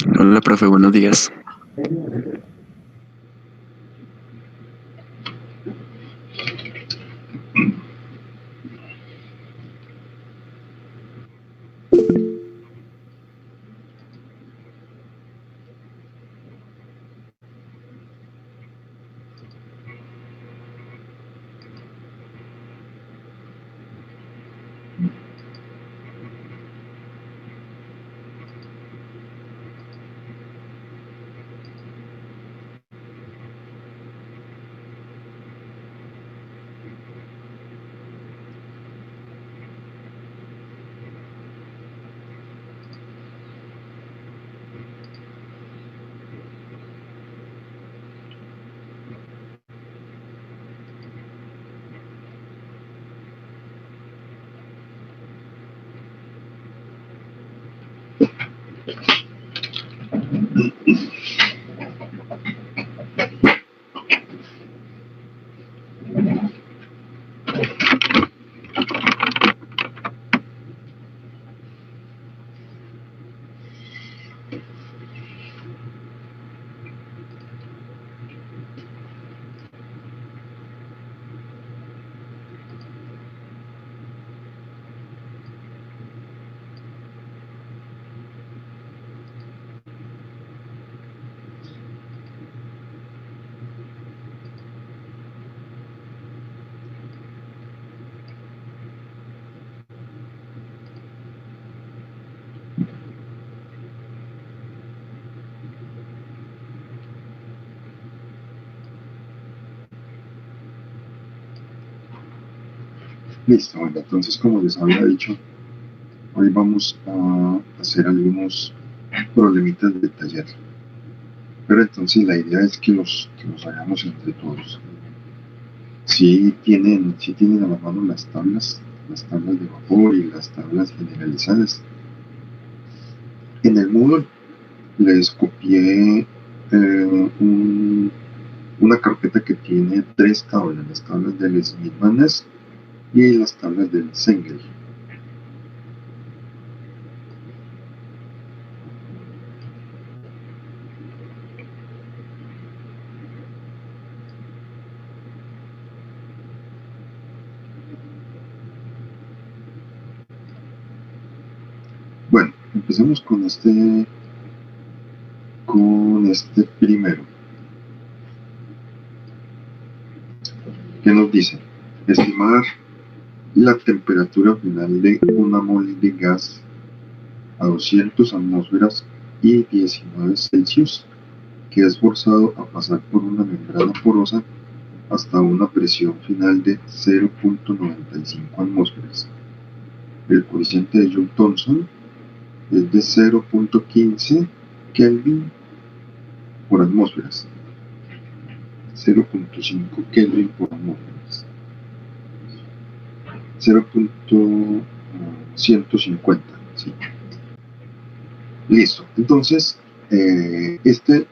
Hola, profe, buenos días. Listo, bueno, entonces como les había dicho, hoy vamos a hacer algunos problemitas de taller. Pero entonces la idea es que los hagamos entre todos. Si tienen a la mano las tablas de vapor y las tablas generalizadas. En el Moodle les copié una carpeta que tiene tres tablas, las tablas del Smith-Manes y las tablas del Sengel. Bueno, empecemos con este primero. ¿Qué nos dice? Estimar la temperatura final de una mole de gas a 200 atmósferas y 19 Celsius, que es forzado a pasar por una membrana porosa hasta una presión final de 0.95 atmósferas. El coeficiente de Joule-Thomson es de 0.15 Kelvin por atmósferas. 0.5 Kelvin por atmósferas. 0.150. ¿Sí? Listo. Entonces, este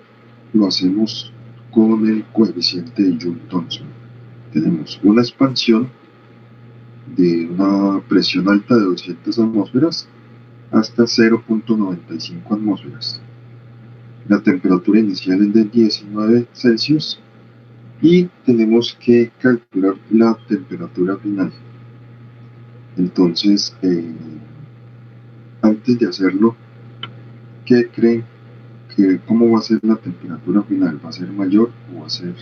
lo hacemos con el coeficiente de Joule-Thomson. Tenemos una expansión de una presión alta de 200 atmósferas hasta 0.95 atmósferas. La temperatura inicial es de 19 Celsius y tenemos que calcular la temperatura final. Entonces, antes de hacerlo, ¿qué creen que cómo va a ser la temperatura final? ¿Va a ser mayor o va a ser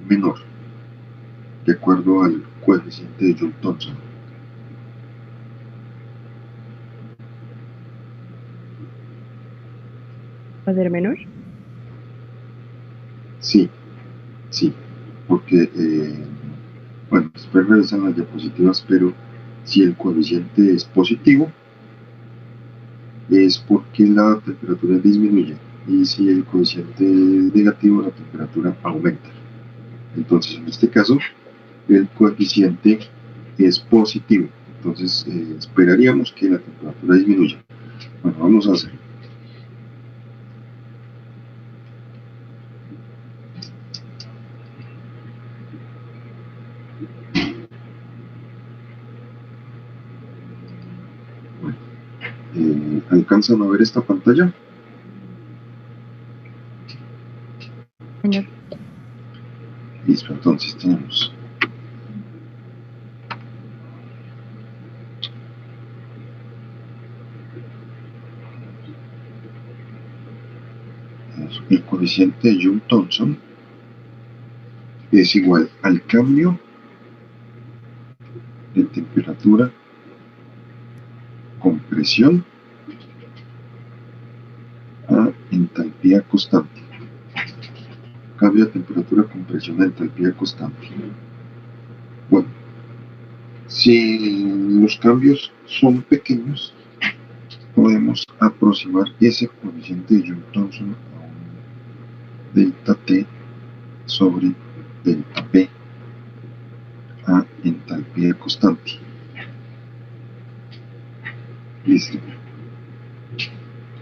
menor? De acuerdo al coeficiente de Joule-Thomson. ¿Va a ser menor? Sí, sí, porque, bueno, después revisan las diapositivas, pero si el coeficiente es positivo, es porque la temperatura disminuye, y si el coeficiente es negativo, la temperatura aumenta. Entonces, en este caso, el coeficiente es positivo, entonces esperaríamos que la temperatura disminuya. Bueno, vamos a hacer. ¿Alcanzan a ver esta pantalla? Señor. Listo, entonces tenemos el coeficiente de Joule-Thomson es igual al cambio de temperatura con presión a entalpía constante. Cambio de temperatura con presión a entalpía constante. Bueno, si los cambios son pequeños, podemos aproximar ese coeficiente de Joule-Thomson a un delta T sobre delta P a entalpía constante. Listo.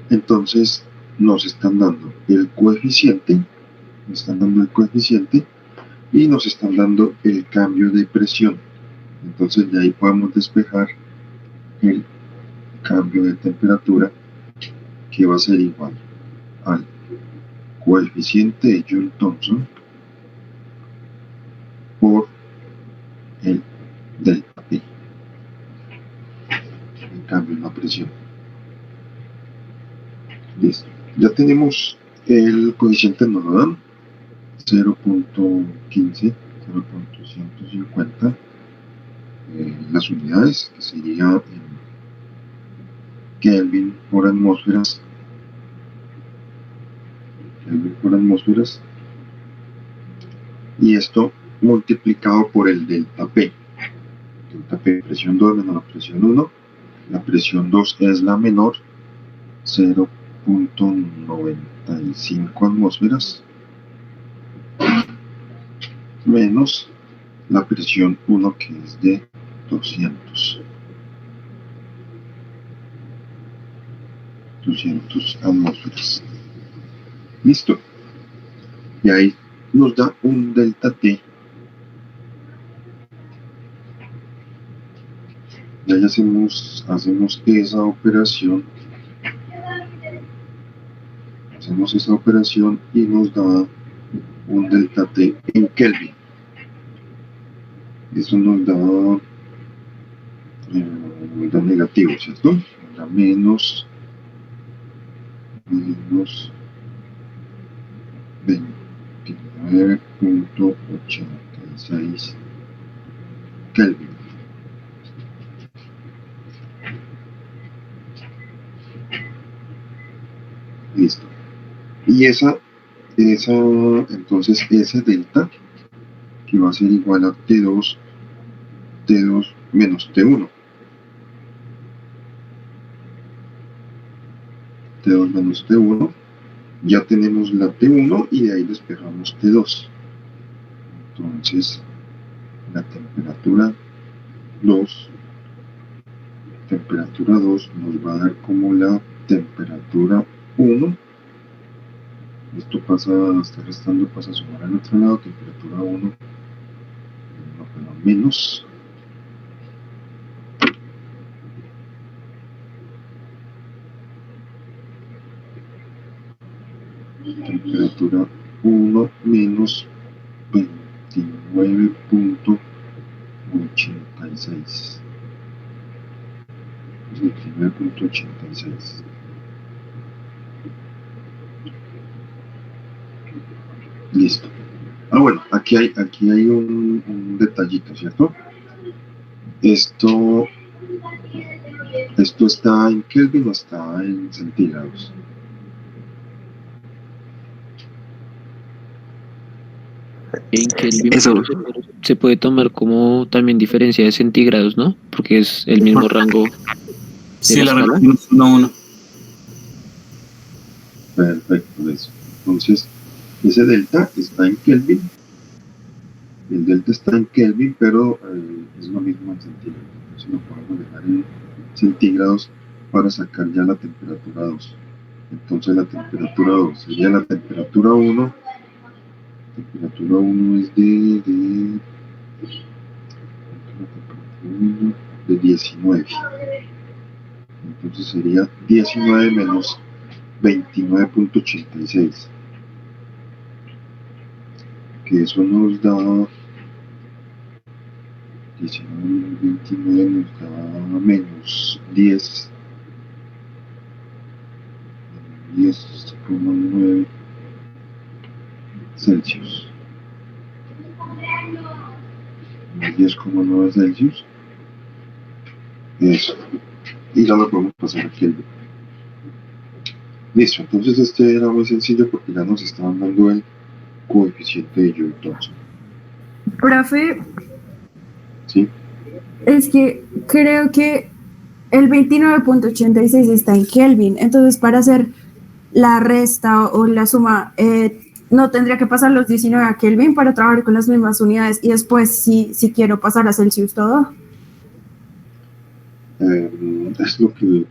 Entonces nos están dando el coeficiente, y nos están dando el cambio de presión. Entonces de ahí podemos despejar el cambio de temperatura, que va a ser igual al coeficiente de Joule-Thomson por el delta P, el cambio en la presión. Listo. Ya tenemos el coeficiente, nos lo dan 0.15, 0.150, las unidades, que sería en Kelvin por atmósferas, y esto multiplicado por el delta P, presión 2 menos la presión 1, la presión 2 es la menor, 0.95 atmósferas, menos la presión 1, que es de 200 atmósferas. Listo. Y ahí nos da un delta T. Y ahí hacemos esa operación. Y nos da un delta T en Kelvin. Eso nos da negativo, ¿cierto? Nos da menos 29.86 Kelvin. Listo. Y entonces ese delta, que va a ser igual a T2 menos T1. T2 menos T1. Ya tenemos la T1 y de ahí despejamos T2. Entonces, la temperatura 2 nos va a dar como la temperatura 1. Esto pasa, está restando, pasa a sumar al otro lado, temperatura 1, menos temperatura 1 menos 29.86. 29.86. Listo. Bueno, aquí hay un detallito, ¿cierto? Esto está en Kelvin o está en centígrados. En Kelvin, pero se puede tomar como también diferencia de centígrados, ¿no? Porque es el mismo rango. Sí, la relación es 1 a 1. Perfecto, eso. Entonces, ese delta está en Kelvin. El delta está en Kelvin, pero es lo mismo en centígrados. Entonces lo podemos dejar en centígrados para sacar ya la temperatura 2. Entonces la temperatura 2 sería la temperatura 1. Temperatura 1 es de 19. Entonces sería 19 menos 29.86. que eso nos da 19 29, nos da menos 10,9 Celsius. 10,9 Celsius. Eso. Y ya lo podemos pasar a Kelvin. Listo, entonces este era muy sencillo porque ya nos estaban dando el coeficiente de Joule Thomson. Profe, ¿Sí? es que creo que el 29.86 está en Kelvin, entonces para hacer la resta o la suma, no tendría que pasar los 19 a Kelvin para trabajar con las mismas unidades y después si quiero pasar a Celsius todo. Es lo que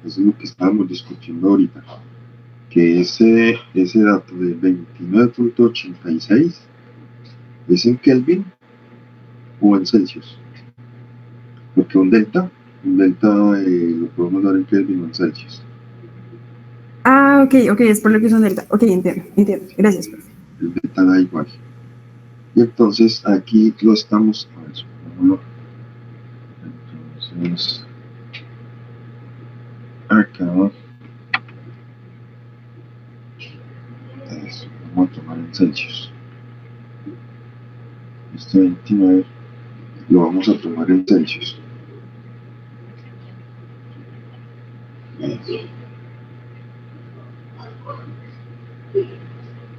estábamos discutiendo ahorita, que ese dato de 29.86 es en Kelvin o en Celsius, porque un delta lo podemos dar en Kelvin o en Celsius. Ah, ok, es por lo que son delta. Ok, entiendo. Gracias, profe. El delta da igual. Y entonces aquí lo estamos, a ver, supongámoslo. Entonces, acá, eso, vamos a tomar en Celsius. Este 29 lo vamos a tomar en Celsius.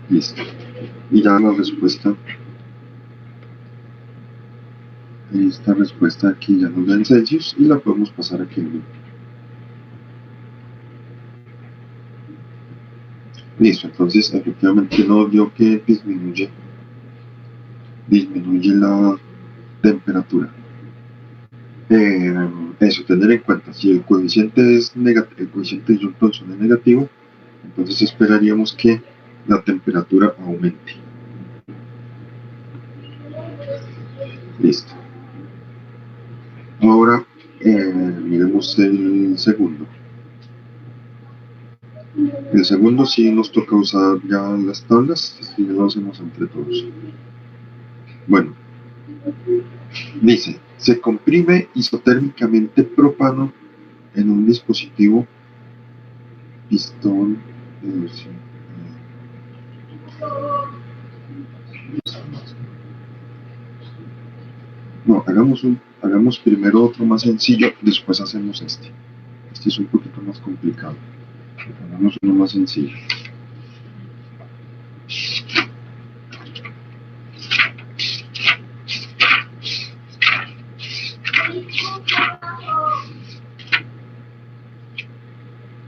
Listo. Y ya la respuesta, esta respuesta aquí ya nos da en Celsius y la podemos pasar a Kelvin. Listo, entonces efectivamente nos dio que disminuye la temperatura. Eso, tener en cuenta, si el coeficiente es negativo, el coeficiente de Joule Thomson es negativo, entonces esperaríamos que la temperatura aumente. Listo. Ahora miremos el segundo. El segundo sí nos toca usar ya las tablas, así lo hacemos entre todos. Bueno, dice, se comprime isotérmicamente propano en un dispositivo pistón. No, hagamos primero otro más sencillo, después hacemos este. Este es un poquito más complicado. Hagamos uno más sencillo.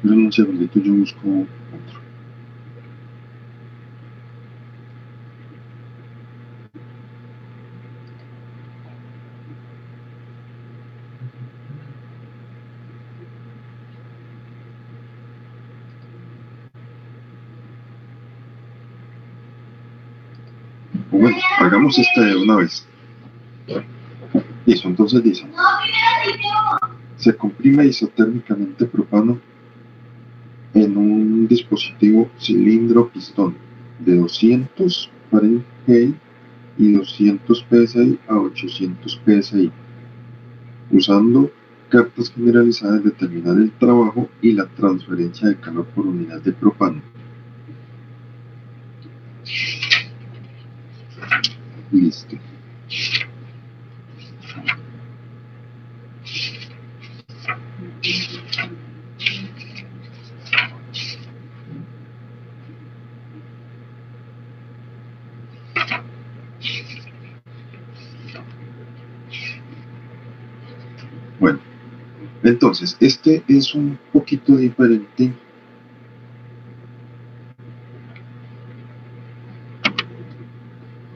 Un segundito, yo busco otro. Bueno, hagamos este de una vez. Listo, entonces dice, se comprime isotérmicamente propano en un dispositivo cilindro-pistón de 200 Fahrenheit y 200 PSI a 800 PSI, usando cartas generalizadas de determinar el trabajo y la transferencia de calor por unidad de propano. Listo. Bueno, entonces, este es un poquito diferente.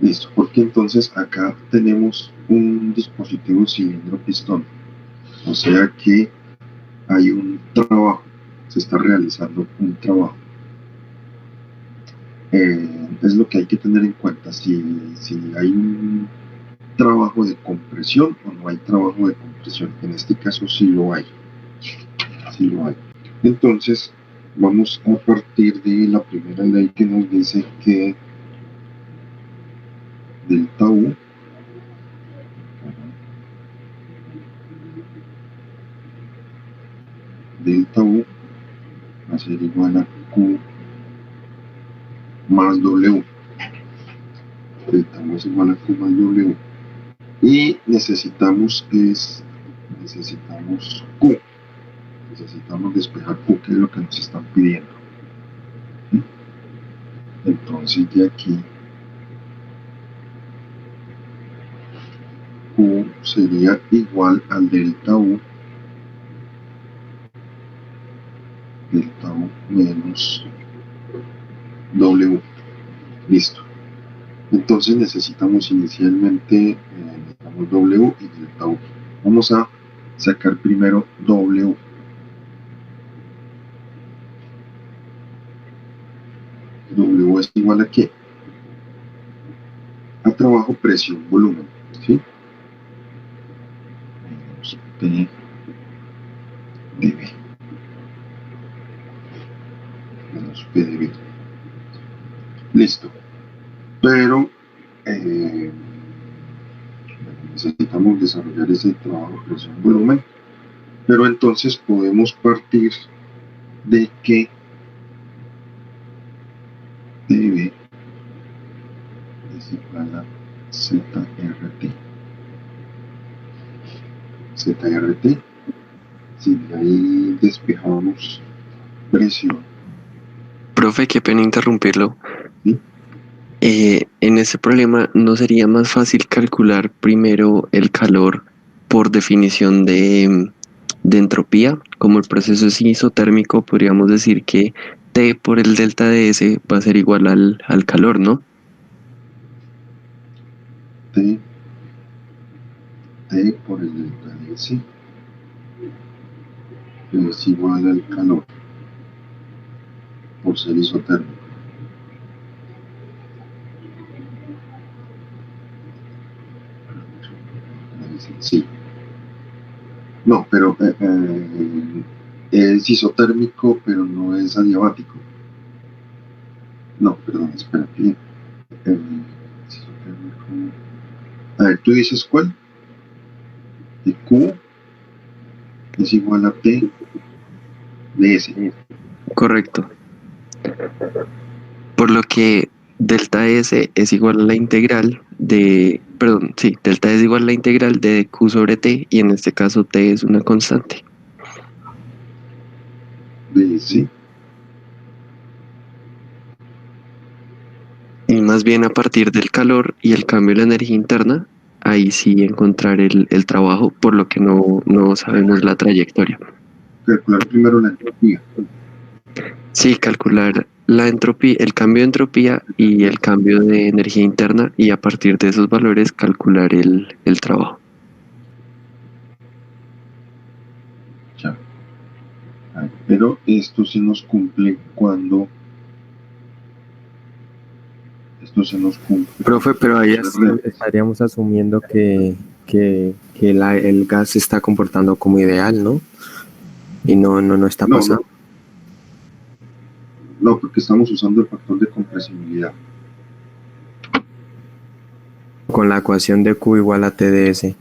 Listo, porque entonces acá tenemos un dispositivo cilindro-pistón, o sea que hay un trabajo, se está realizando un trabajo. Es lo que hay que tener en cuenta, si hay un trabajo de compresión o no hay trabajo de compresión. En este caso sí lo hay. Entonces vamos a partir de la primera ley que nos dice que delta U va a ser igual a Q más W. Delta U es igual a Q más W. Y necesitamos Q. Necesitamos despejar Q, que es lo que nos están pidiendo. ¿Sí? Entonces de aquí Q sería igual al delta U menos W. Listo. Entonces necesitamos inicialmente necesitamos W y delta U. Vamos a sacar primero W. W es igual a ¿qué? A trabajo, presión, volumen. ¿Sí? Menos P dB. Menos P dB. Listo. Pero necesitamos desarrollar ese trabajo, presión, volumen. Pero entonces podemos partir de que dB es igual a ZRT. ZRT, si de ahí despejamos presión. Profe, qué pena interrumpirlo. ¿Sí? En ese problema, ¿no sería más fácil calcular primero el calor por definición de entropía? Como el proceso es isotérmico, podríamos decir que T por el delta de S va a ser igual al calor, ¿no? T por el delta de S es igual al calor por ser isotérmico. Sí. No, pero es isotérmico, pero no es adiabático. No, perdón, espérate. Es isotérmico. A ver, ¿tú dices cuál? De Q es igual a T de S. Correcto. Por lo que delta S es igual a la integral de, perdón, sí, delta S es igual a la integral de Q sobre T, y en este caso T es una constante. De S. Y más bien a partir del calor y el cambio de la energía interna, ahí sí encontrar el trabajo, por lo que no sabemos la trayectoria. Calcular primero la entropía. Sí, calcular la entropía, el cambio de entropía y el cambio de energía interna, y a partir de esos valores calcular el trabajo. Ya. Pero esto se nos cumple cuando Profe, pero ahí estaríamos asumiendo que el gas se está comportando como ideal, ¿no? Y no está pasando. No, porque estamos usando el factor de compresibilidad. Con la ecuación de Q igual a TdS.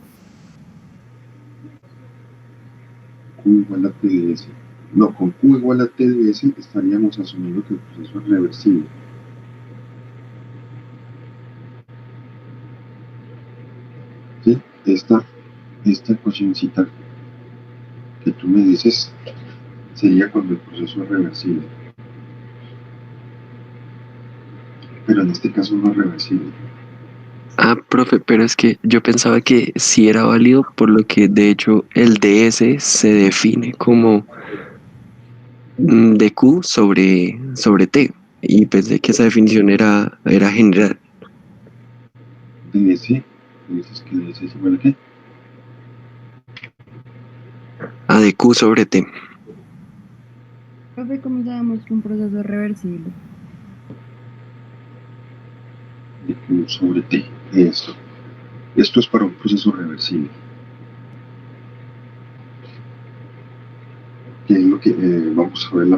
Q igual a TdS. No, con Q igual a TdS estaríamos asumiendo que el proceso es reversible. ¿Sí? Esta ecuacióncita que tú me dices sería cuando el proceso es reversible. Pero en este caso no es reversible. Ah, profe, pero es que yo pensaba que sí era válido, por lo que de hecho el ds se define como dq sobre t, y pensé que esa definición era general. ds, ¿me dices que ds es igual a qué? A dq sobre t. Profe, ¿cómo sabemos que un proceso es reversible? dq sobre t. Esto es para un proceso reversible. Que es lo que vamos a ver en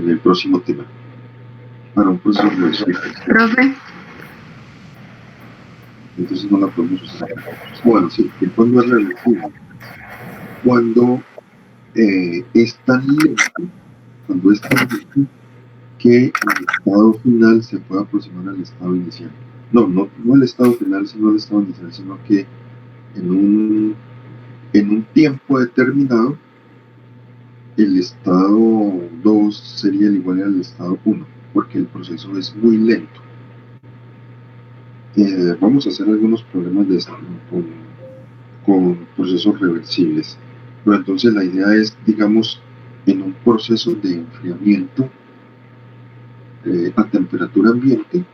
el próximo tema. para un proceso reversible. Profe, Entonces no la podemos usar. Bueno, sí, que cuando es reversible. Cuando es tan lento, cuando es tan lento que el estado final se puede aproximar al estado inicial. No el estado final, sino el estado inicial, sino que en un tiempo determinado, el estado 2 sería el igual al estado 1, porque el proceso es muy lento. Vamos a hacer algunos problemas de esto con procesos reversibles. Pero entonces la idea es, digamos, en un proceso de enfriamiento a temperatura ambiente,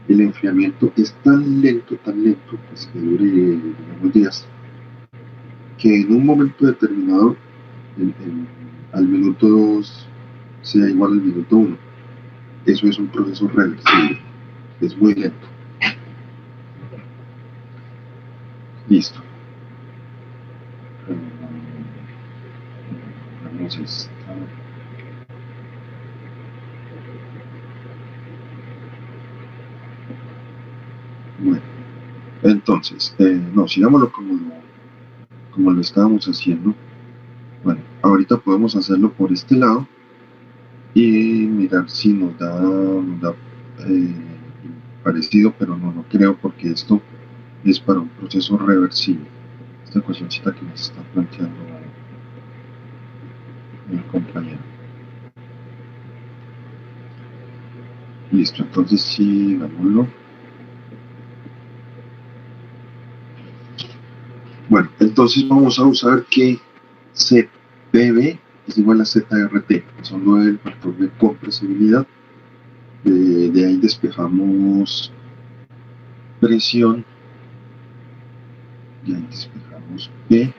el enfriamiento es tan lento, pues que dure, digamos, días, que en un momento determinado, al minuto 2 sea igual al minuto 1. Eso es un proceso reversible, es muy lento. Listo. Vamos a esta. Bueno, entonces, no, sigámoslo como lo estábamos haciendo. Bueno, ahorita podemos hacerlo por este lado y mirar si nos da parecido, pero no creo, porque esto es para un proceso reversible. Esta cuestioncita que nos está planteando el compañero. Listo, entonces sí, hagámoslo. Bueno, entonces vamos a usar que ZPB es igual a ZRT, que son 9 del factor de compresibilidad. De ahí despejamos presión, y ahí despejamos P.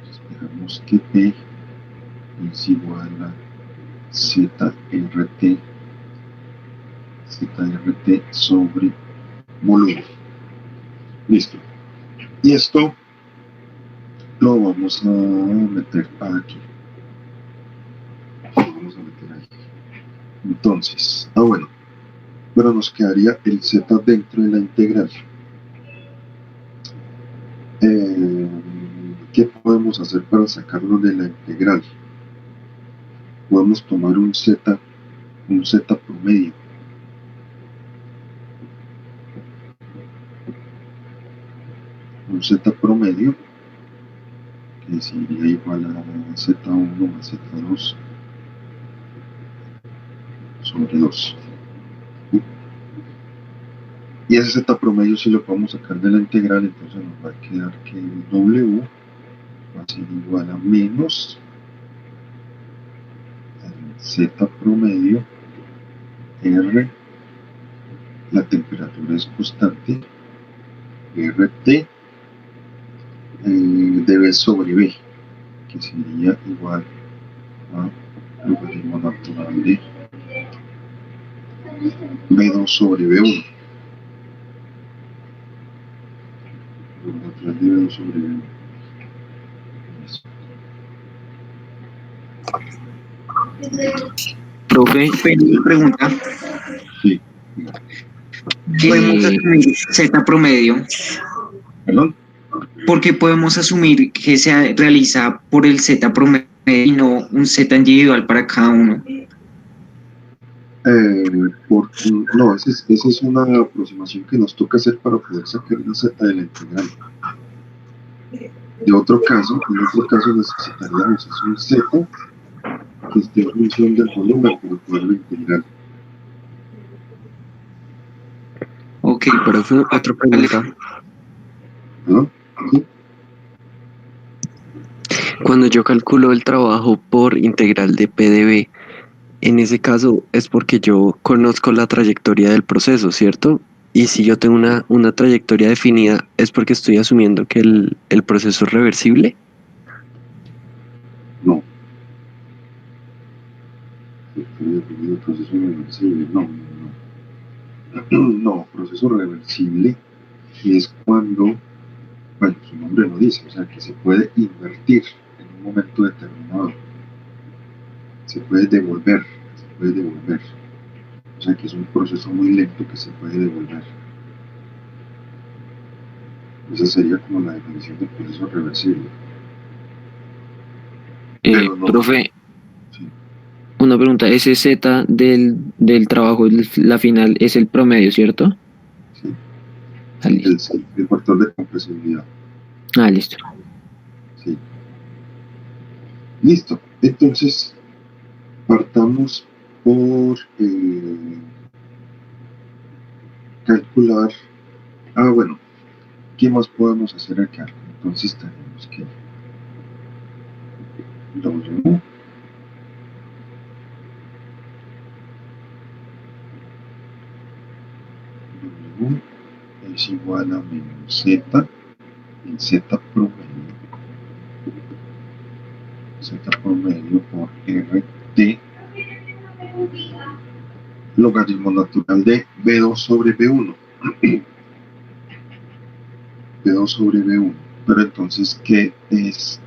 Despejamos que P es igual a ZRT sobre volumen. Listo. Y esto lo vamos a meter aquí. Lo vamos a meter ahí. Entonces, bueno, pero nos quedaría el Z dentro de la integral. ¿Qué podemos hacer para sacarlo de la integral? Podemos tomar un Z promedio. Un Z promedio que sería igual a Z1 más Z2 sobre 2. Y ese Z promedio si lo podemos sacar de la integral, entonces nos va a quedar que el W va a ser igual a menos el Z promedio R, la temperatura es constante, RT de B sobre B, que sería igual a logaritmo natural de B2 sobre B1. Natural de B2 sobre B1. Profe, pregunta. Sí. ¿Podemos asumir Z promedio? ¿Perdón? ¿Por qué podemos asumir que se realiza por el Z promedio y no un Z individual para cada uno? No, esa es una aproximación que nos toca hacer para poder sacar la Z de la integral. En otro caso necesitaríamos un Z que esté en función del volumen para poderlo integrar. Ok, profe, otra pregunta. ¿No? ¿Sí? Cuando yo calculo el trabajo por integral de PdB, en ese caso es porque yo conozco la trayectoria del proceso, ¿cierto? Y si yo tengo una trayectoria definida, ¿es porque estoy asumiendo que el proceso es reversible? No. El proceso reversible, no. No, proceso reversible es cuando, bueno, su nombre lo dice, o sea, que se puede invertir en un un momento determinado. Se puede devolver. O sea que es un proceso muy lento que se puede devolver. Esa sería como la definición de proceso reversible. Pero no, Profe, sí, una pregunta, ese Z del trabajo, la final, es el promedio, ¿cierto? sí, Ah, listo. el factor de compresibilidad. Ah, listo. Sí. Listo. Entonces, partamos por calcular. Ah, bueno, ¿qué más podemos hacer acá? Entonces tenemos que W, W es igual a menos Z, el Z promedio por RT, logaritmo natural de B2 sobre B1. B2 sobre B1. Pero entonces, ¿qué es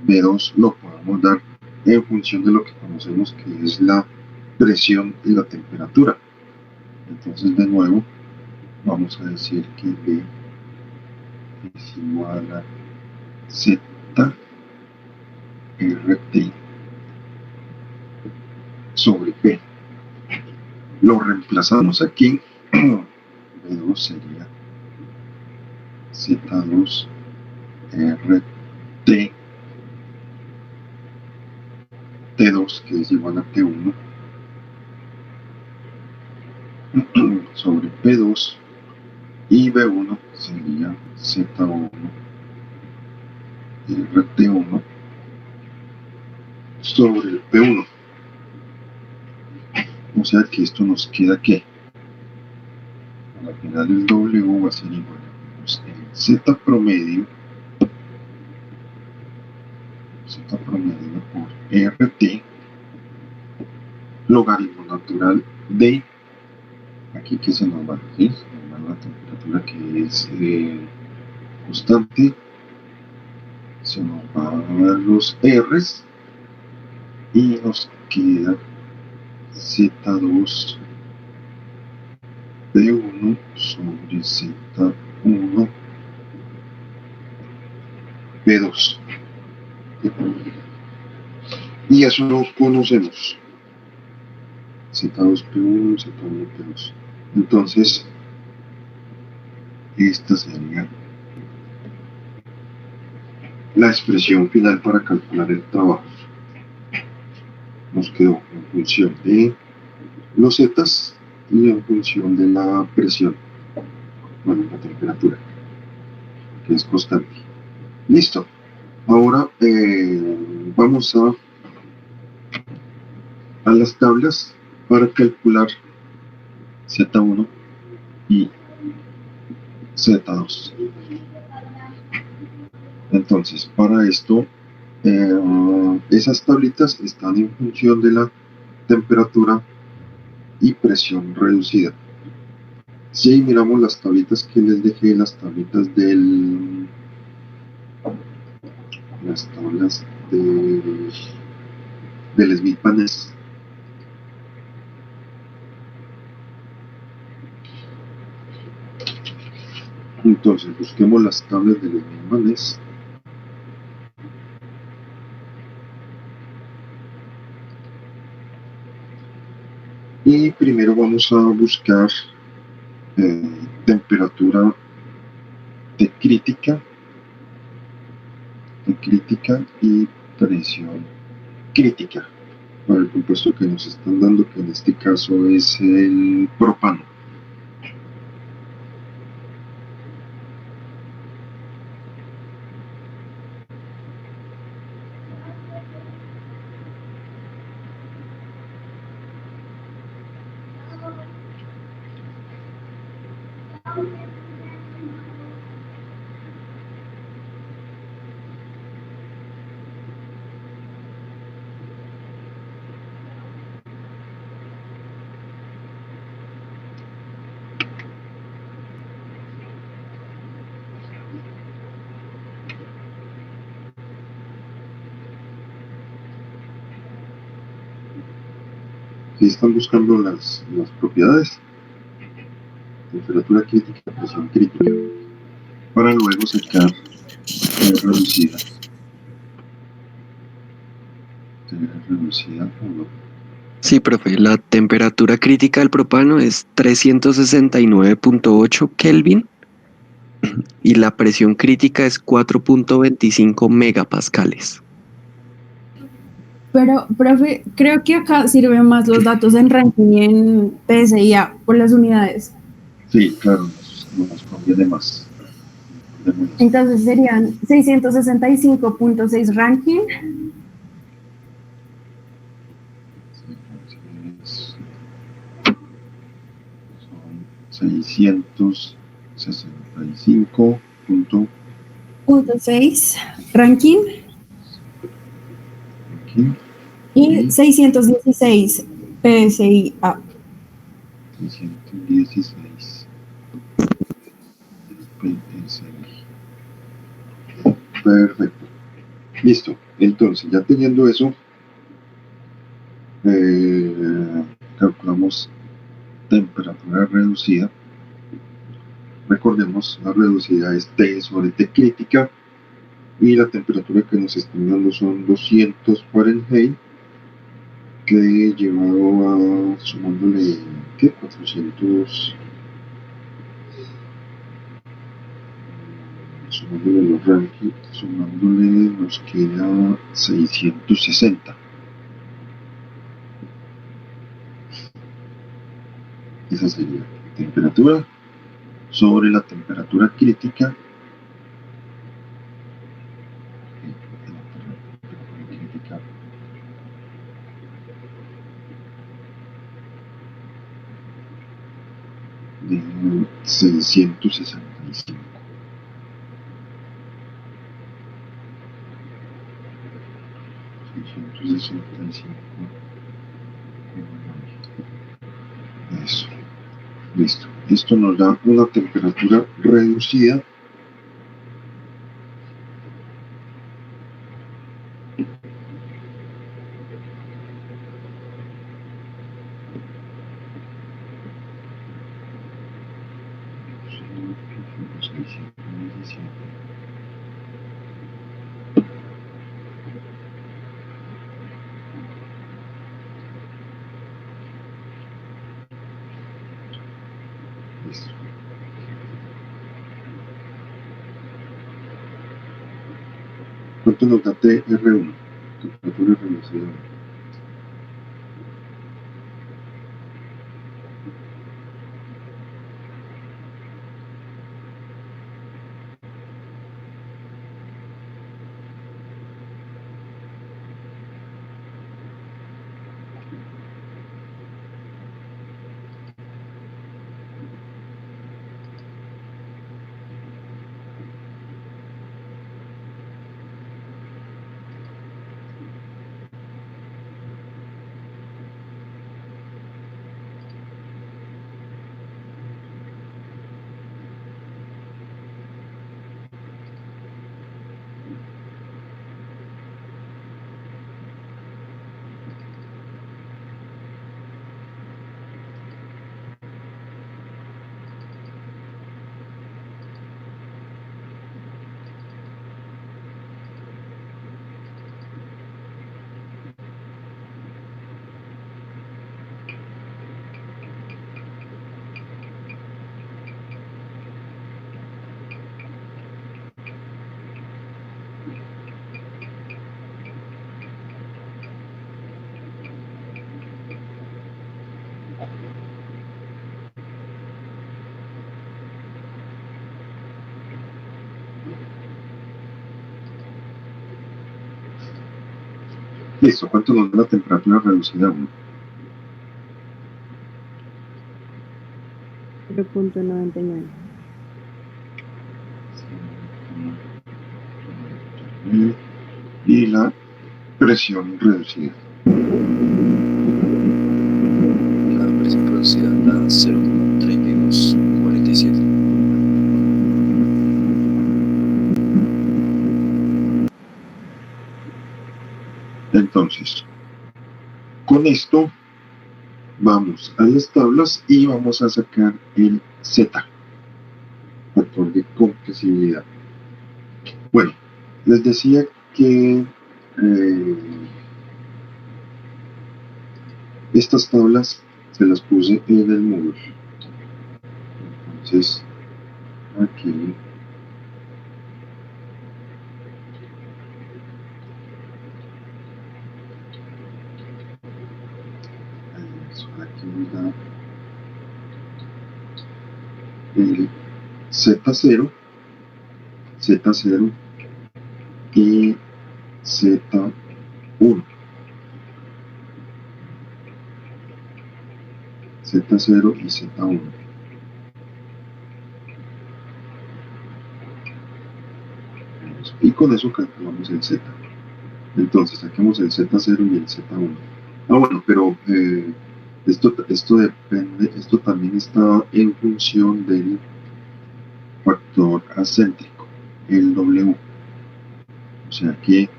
B2? Lo podemos dar en función de lo que conocemos que es la presión y la temperatura. Entonces, de nuevo, vamos a decir que B es igual a Z RT sobre P. Lo reemplazamos aquí. B2 sería Z2 RT T2, que es igual a T1 sobre P2, y B1 sería Z1 RT1 sobre el P1. O sea que esto nos queda que al final el W va a ser igual a menos el Z promedio por RT logaritmo natural de aquí que se nos va, ¿sí? Se nos va la temperatura que es constante, se nos van los R's y nos queda Z2 B1 sobre Z1 B2. Y eso lo conocemos. Z2 P1, Z1 P2. Entonces, esta sería la expresión final para calcular el trabajo. Nos quedó en función de los zetas y en función de la presión, bueno, la temperatura, que es constante. Listo. Ahora vamos a las tablas para calcular Z1 y Z2. Entonces, para esto, esas tablitas están en función de la temperatura y presión reducida. Si miramos las tablitas que les dejé, las tablitas las tablas del Smith-Paness. Entonces, busquemos las tablas del Smith-Paness. Y primero vamos a buscar temperatura de crítica y presión crítica para el compuesto que nos están dando, que en este caso es el propano. Aquí están buscando las propiedades, temperatura crítica, presión crítica, para luego sacar reducida. Reducida o no. Sí, profe, la temperatura crítica del propano es 369.8 Kelvin y la presión crítica es 4.25 megapascales. Pero, profe, creo que acá sirven más los datos en Rankine y en PSIA por las unidades. Sí, claro, nos conviene más. Entonces serían 665.6 Rankine. Son 665 Punto 6 Rankine aquí y 616 PSIA. 616 PSI. Perfecto. Listo. Entonces, ya teniendo eso, calculamos temperatura reducida. Recordemos, la reducida es T sobre T crítica y la temperatura que nos están dando son 200 Fahrenheit, que llevado a sumándole, ¿qué? 400, sumándole los rankings, sumándole nos queda 660. Esa sería temperatura sobre la temperatura crítica. De 665. Eso. Listo. Esto nos da una temperatura reducida Listo. ¿Cuánto nos da TR1? Temperatura reducida. Listo. ¿Cuánto nos da la temperatura reducida 1? 0.99. Y la presión reducida. La presión reducida da 0.3247. Entonces, con esto vamos a las tablas y vamos a sacar el Z, factor de compresibilidad. Bueno, les decía que estas tablas se las puse en el módulo. Entonces, aquí nos da el Z0, Z0 y Z1. Z0 y Z1. Y con eso calculamos el Z. Entonces saquemos el Z0 y el Z1. Ah, bueno, pero esto depende, esto también está en función del factor acéntrico, el W. O sea que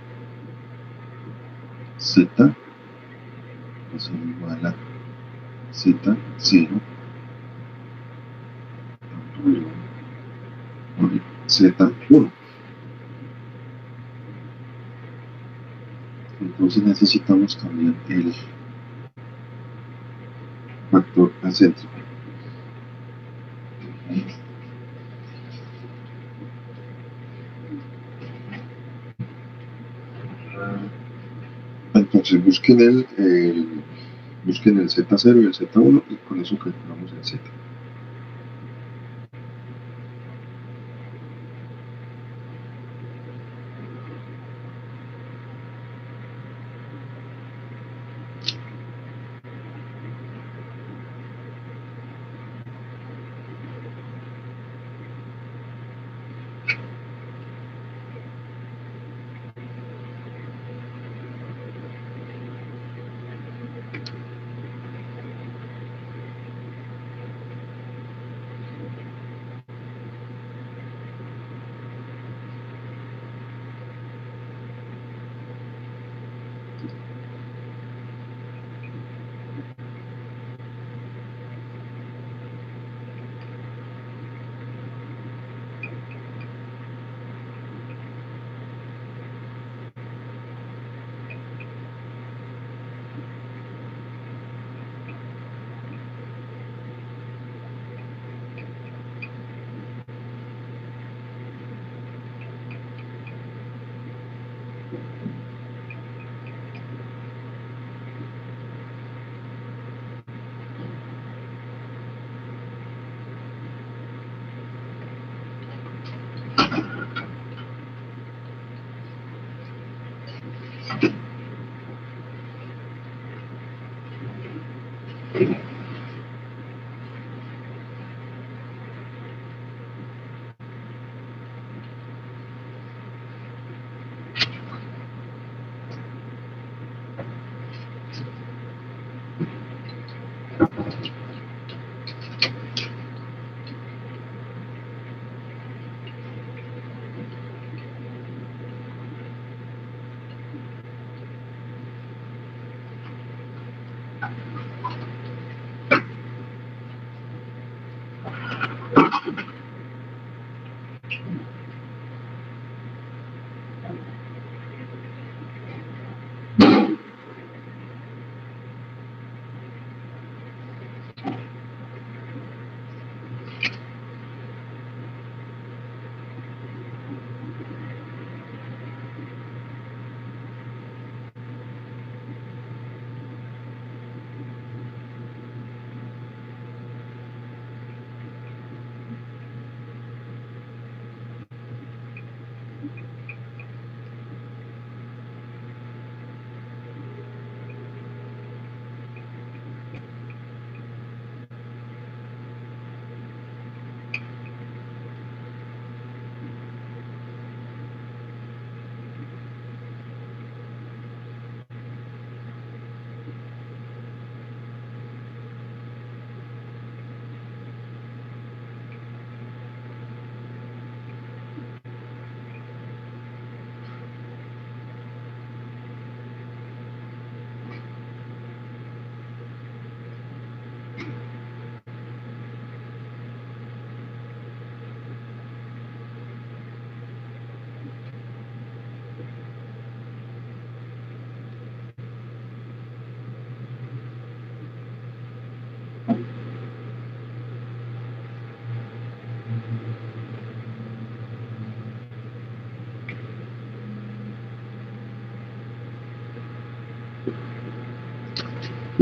Z va a ser igual a Z0 por Z1. Entonces necesitamos también el factor acéntrico. Entonces busquen el Z0 y el Z1 y con eso calculamos el Z.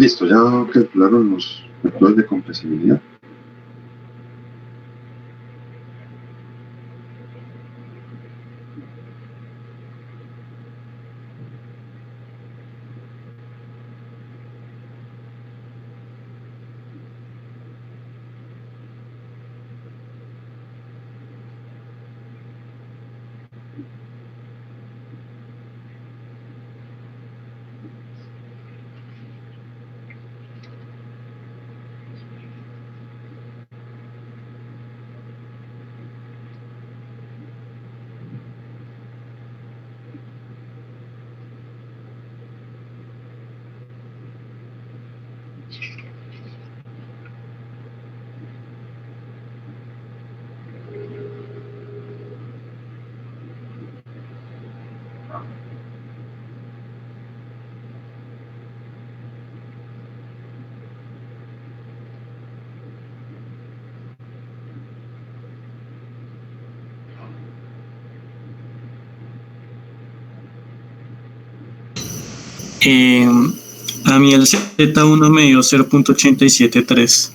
Listo, ya calcularon los factores de compresibilidad. A mí el Z1 me dio 0.873.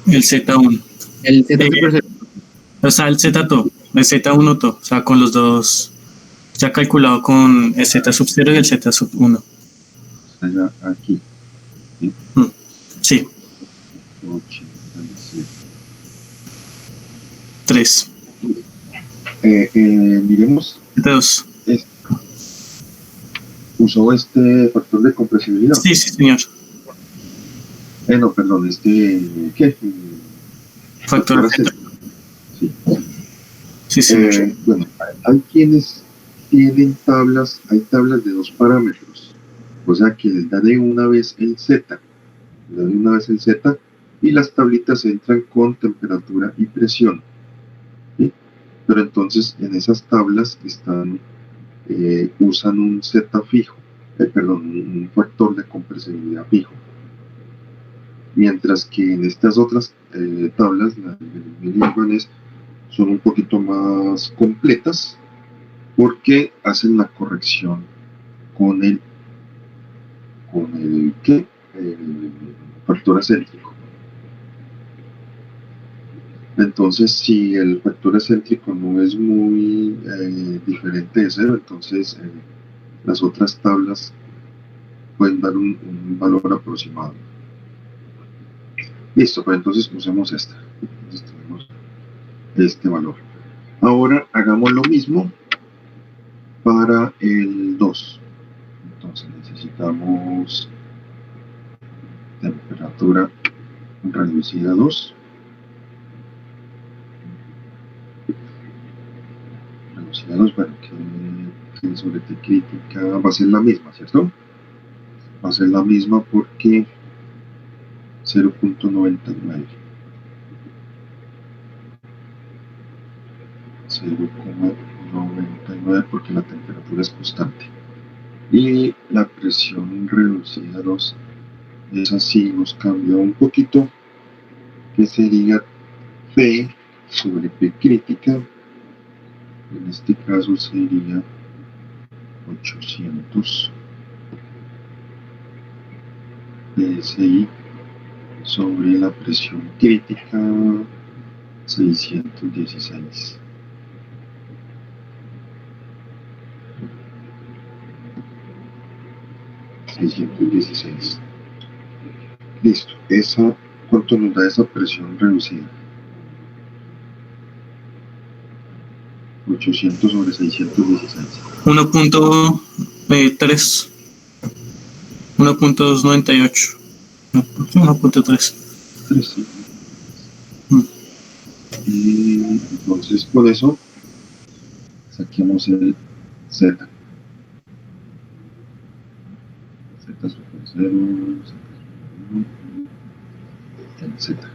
El Z1. El Z O sea, el Z todo, el Z1 todo. O sea, con los dos, ya calculado con el Z sub 0 y el Z sub 1. Allá, aquí. Sí, 87. 3. Miremos, Z2. usó este factor de compresibilidad. Sí, sí, señor. No, perdón, ¿qué? Factor. acético. Sí. Sí, señor. Bueno, hay quienes tienen hay tablas de 2 parámetros, o sea que les da de una vez el Z, y las tablitas entran con temperatura y presión, ¿sí? Pero entonces en esas tablas usan un Z fijo, un factor de compresibilidad fijo, mientras que en estas otras tablas, las bilingües, son un poquito más completas porque hacen la corrección con ¿qué? El factor acéntrico. Entonces, si el factor acéntrico no es muy diferente de 0, entonces las otras tablas pueden dar un valor aproximado. Listo, pues entonces usemos esta. Entonces tenemos este valor. Ahora hagamos lo mismo para el 2. Entonces necesitamos temperatura reducida 2. Reducida 2, bueno, que sobre T crítica va a ser la misma, ¿cierto? Va a ser la misma porque 0.99. 0.99 porque la temperatura es constante. Y la presión reducida 2, esa sí nos cambia un poquito, que sería P sobre P crítica. En este caso sería 800 PSI sobre la presión crítica 616. Listo. ¿Cuánto nos da esa presión reducida? 800 sobre 616. 1.3. 1.298. 1.3. Sí. Y entonces por eso saquemos el Z. Z sobre 0, Z sobre 1, el Z.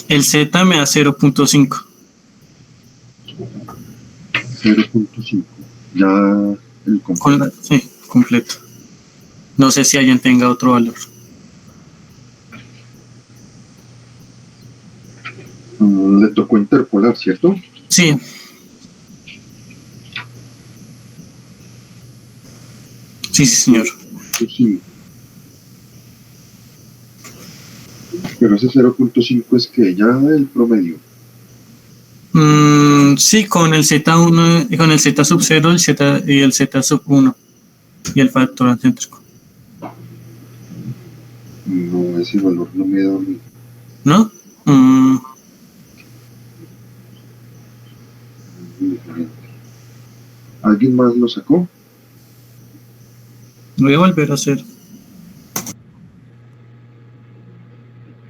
El Z me da 0.5. 0.5. Ya el completo. Sí, completo. No sé si alguien tenga otro valor. Le tocó interpolar, ¿cierto? Sí. Sí, señor. Sí. Pero ese 0.5 es que ya el promedio. Sí, con el Z1, con el Z sub 0 el Z, y el Z sub 1 y el factor acéntrico. No, ese valor no me da a mí. ¿No? Muy diferente. ¿Alguien más lo sacó? Voy a volver a hacer.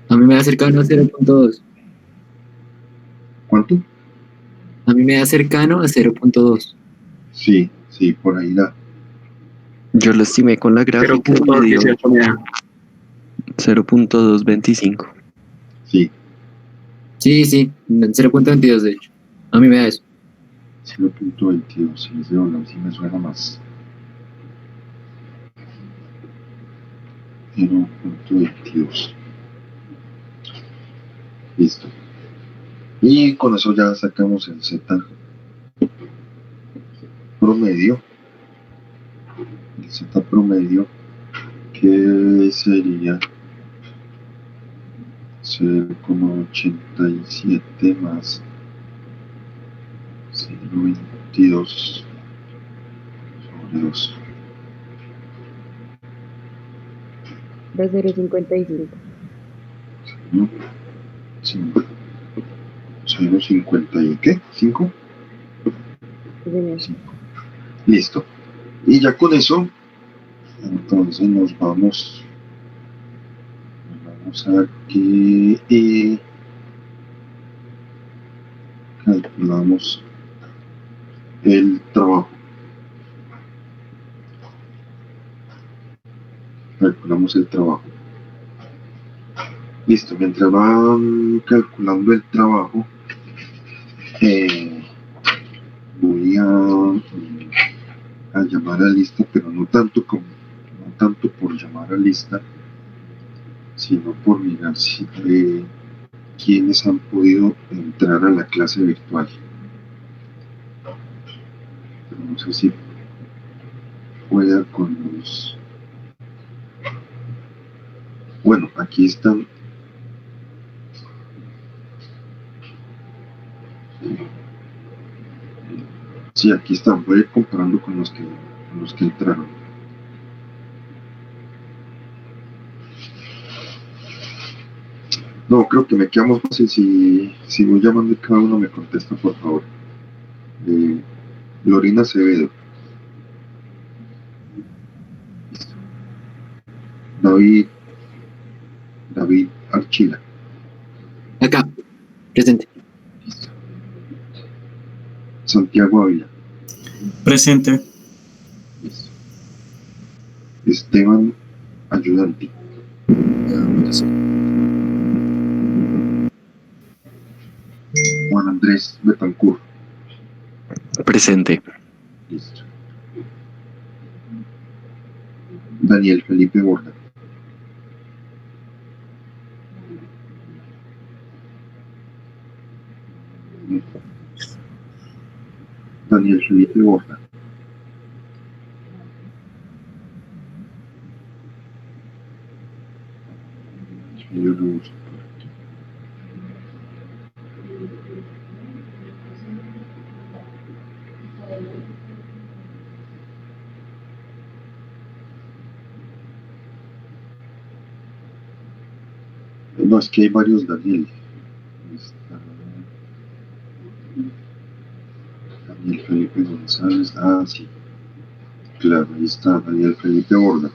A mí me da cercano a 0.2. ¿Cuánto? A mí me da cercano a 0.2. Sí, sí, por ahí da. Yo lo estimé con la gráfica y me dio 0.225. Sí, Sí, 0.22 de hecho. A mí me da eso. 0.22. Sí, ese valor sí me suena más. 0.22. Listo. Y con eso ya sacamos el Z promedio. El Z promedio que sería 0,87 más 0,22 sobre 2. De 0.55. ¿No? 0,50 y ¿qué? ¿5? Sí, señor. Listo. Y ya con eso, entonces nos vamos a que calculamos el trabajo. Calculamos el trabajo. Listo, mientras van calculando el trabajo, voy a llamar a lista, pero no tanto por llamar a lista, sino por mirar si quienes han podido entrar a la clase virtual. Pero no sé si pueda con los... Bueno, aquí están. Sí, aquí están. Voy a ir comparando con los que entraron. No, creo que me queda más fácil si voy llamando y cada uno me contesta, por favor. Lorena Acevedo. Listo. David Archila. Acá, presente. Listo. Santiago Ávila. Presente. Listo. Esteban Ayudante. Juan Andrés Betancourt. Presente. Listo. Daniel Felipe Borda. Daniel Felipe Borda. Yo lo busco por aquí. No, es que hay varios Daniel. Está Daniel Felipe González. Ah, sí. Claro, ahí está Daniel Felipe Borda.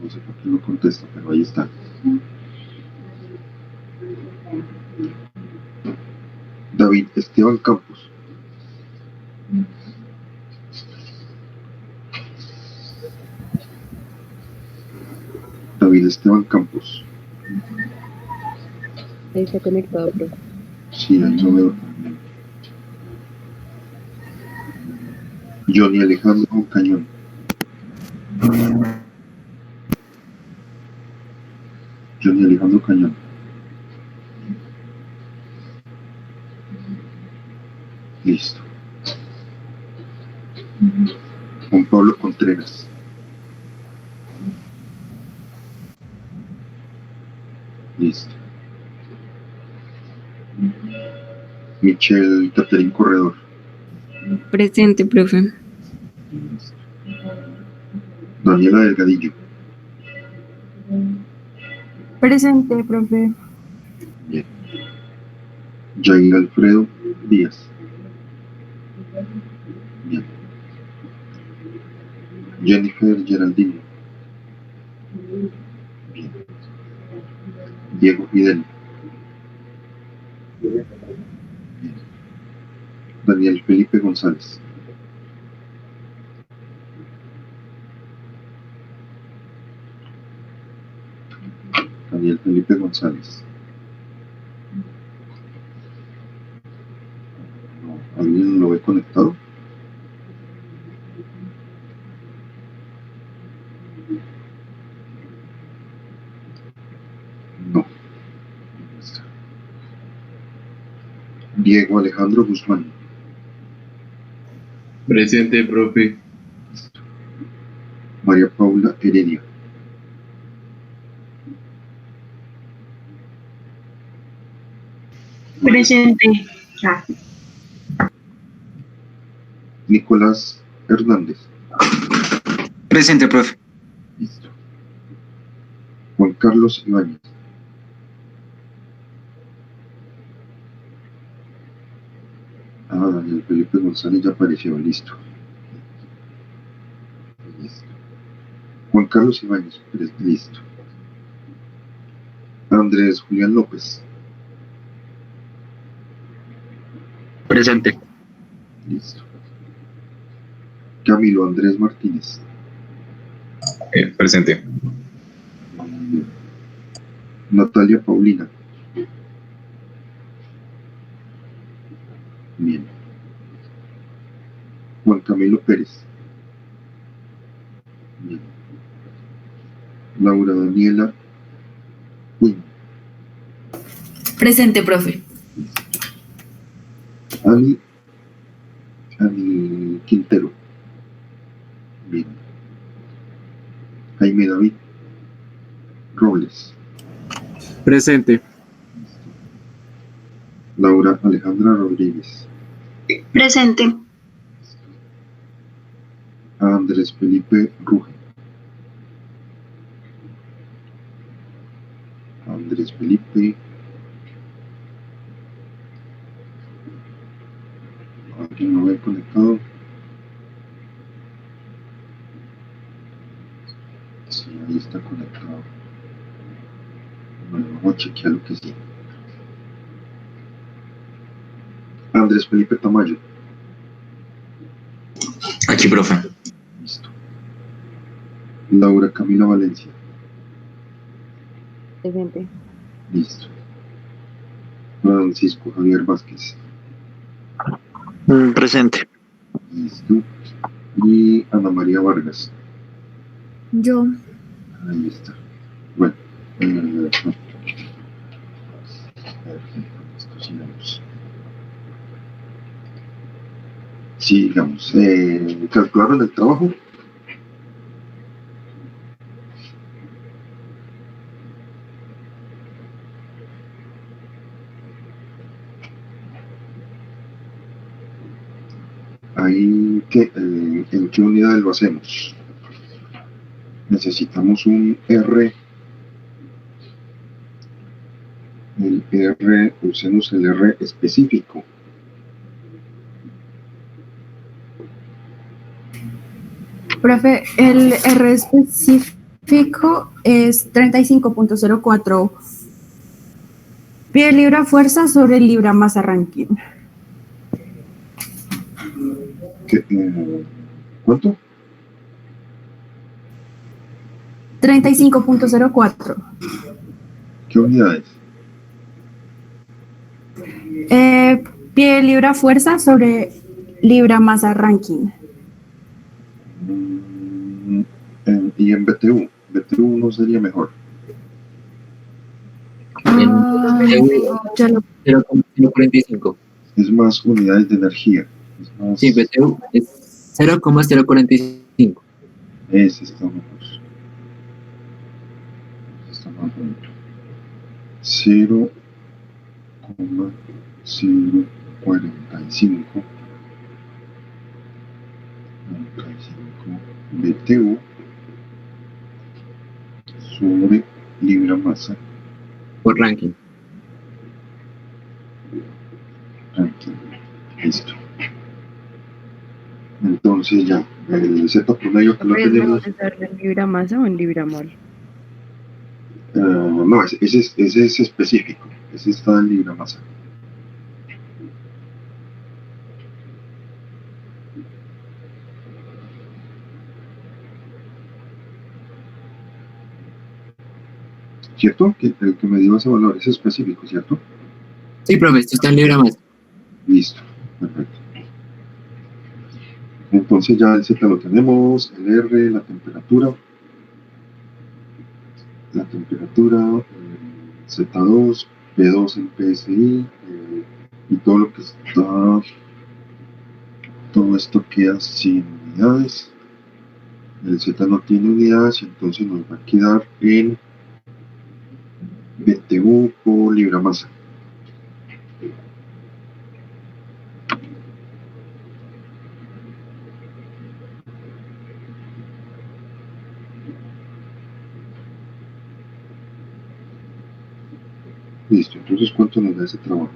No sé por qué no contesta, pero ahí está. David Esteban Campos. David Esteban Campos. Ahí está conectado, profe. Sí, ahí lo veo también. Johnny Alejandro Cañón. Johnny Alejandro Cañón. Listo. Juan Pablo Contreras. Listo. Michelle Catherine Corredor. Presente, profe. Listo. Daniela Delgadillo. Presente, profe. Bien. Jair Alfredo Díaz. Bien. Jennifer Geraldine. Bien. Diego Fidel. Bien. Daniel Felipe González. Daniel Felipe González. No, ¿alguien lo ve conectado? No. Diego Alejandro Guzmán. Presente, profe. María Paula Heredia. Presente. Ah, Nicolás Hernández. Presente, profe. Listo. Juan Carlos Ibáñez. Ah, Daniel Felipe González ya apareció, listo. Listo. Juan Carlos Ibáñez, listo. Andrés Julián López. Presente. Listo. Camilo Andrés Martínez. Presente. Natalia Paulina. Bien. Juan Camilo Pérez. Bien. Laura Daniela Quinn. presente, profe. Ani Quintero. Bien. Jaime David Robles. Presente. Laura Alejandra Rodríguez. Presente. Andrés Felipe Ruge. Andrés Felipe. ¿Alguien no ve conectado? Sí, ahí está conectado. Bueno, vamos a chequear lo que sí. Andrés Felipe Tamayo. Aquí, profe. Listo. Laura Camila Valencia. Presente. Listo. Francisco Javier Vázquez. Presente. Listo. Y Ana María Vargas. Yo. Ahí está. Bueno. Perfecto. Esto sigamos. Sigamos. ¿Calcularon el trabajo? Ahí, ¿en qué unidad lo hacemos? Necesitamos un R El R, usemos el R específico. Profe, el R específico es 35.04 pie libra fuerza sobre libra masa ranking. ¿Cuánto? 35.04. ¿Qué unidades? Pie libra fuerza sobre libra masa ranking. Y en BTU. BTU no sería mejor. Ya lo- 0,045. Es más unidades de energía. Es más, Sí, BTU es 0,045. ese está mejor. Ese está más bonito. 0,045 BTU sobre libra masa Por ranking. ranking. Listo. Entonces ya, el Z promedio que lo ¿Es tenemos. mejor usarlo en libra masa o en libra mol? No, ese es específico. Ese está en libra masa. ¿Cierto? Que el que me dio ese valor es específico, ¿cierto? Sí, profe, esto está en libra masa. Listo, perfecto. Entonces ya el Z lo tenemos, el R, la temperatura, Z2, P2 en PSI, y todo lo que está, todo esto queda sin unidades. El Z no tiene unidades, entonces nos va a quedar en BTU por libra masa. Listo, entonces ¿cuánto nos da ese trabajo?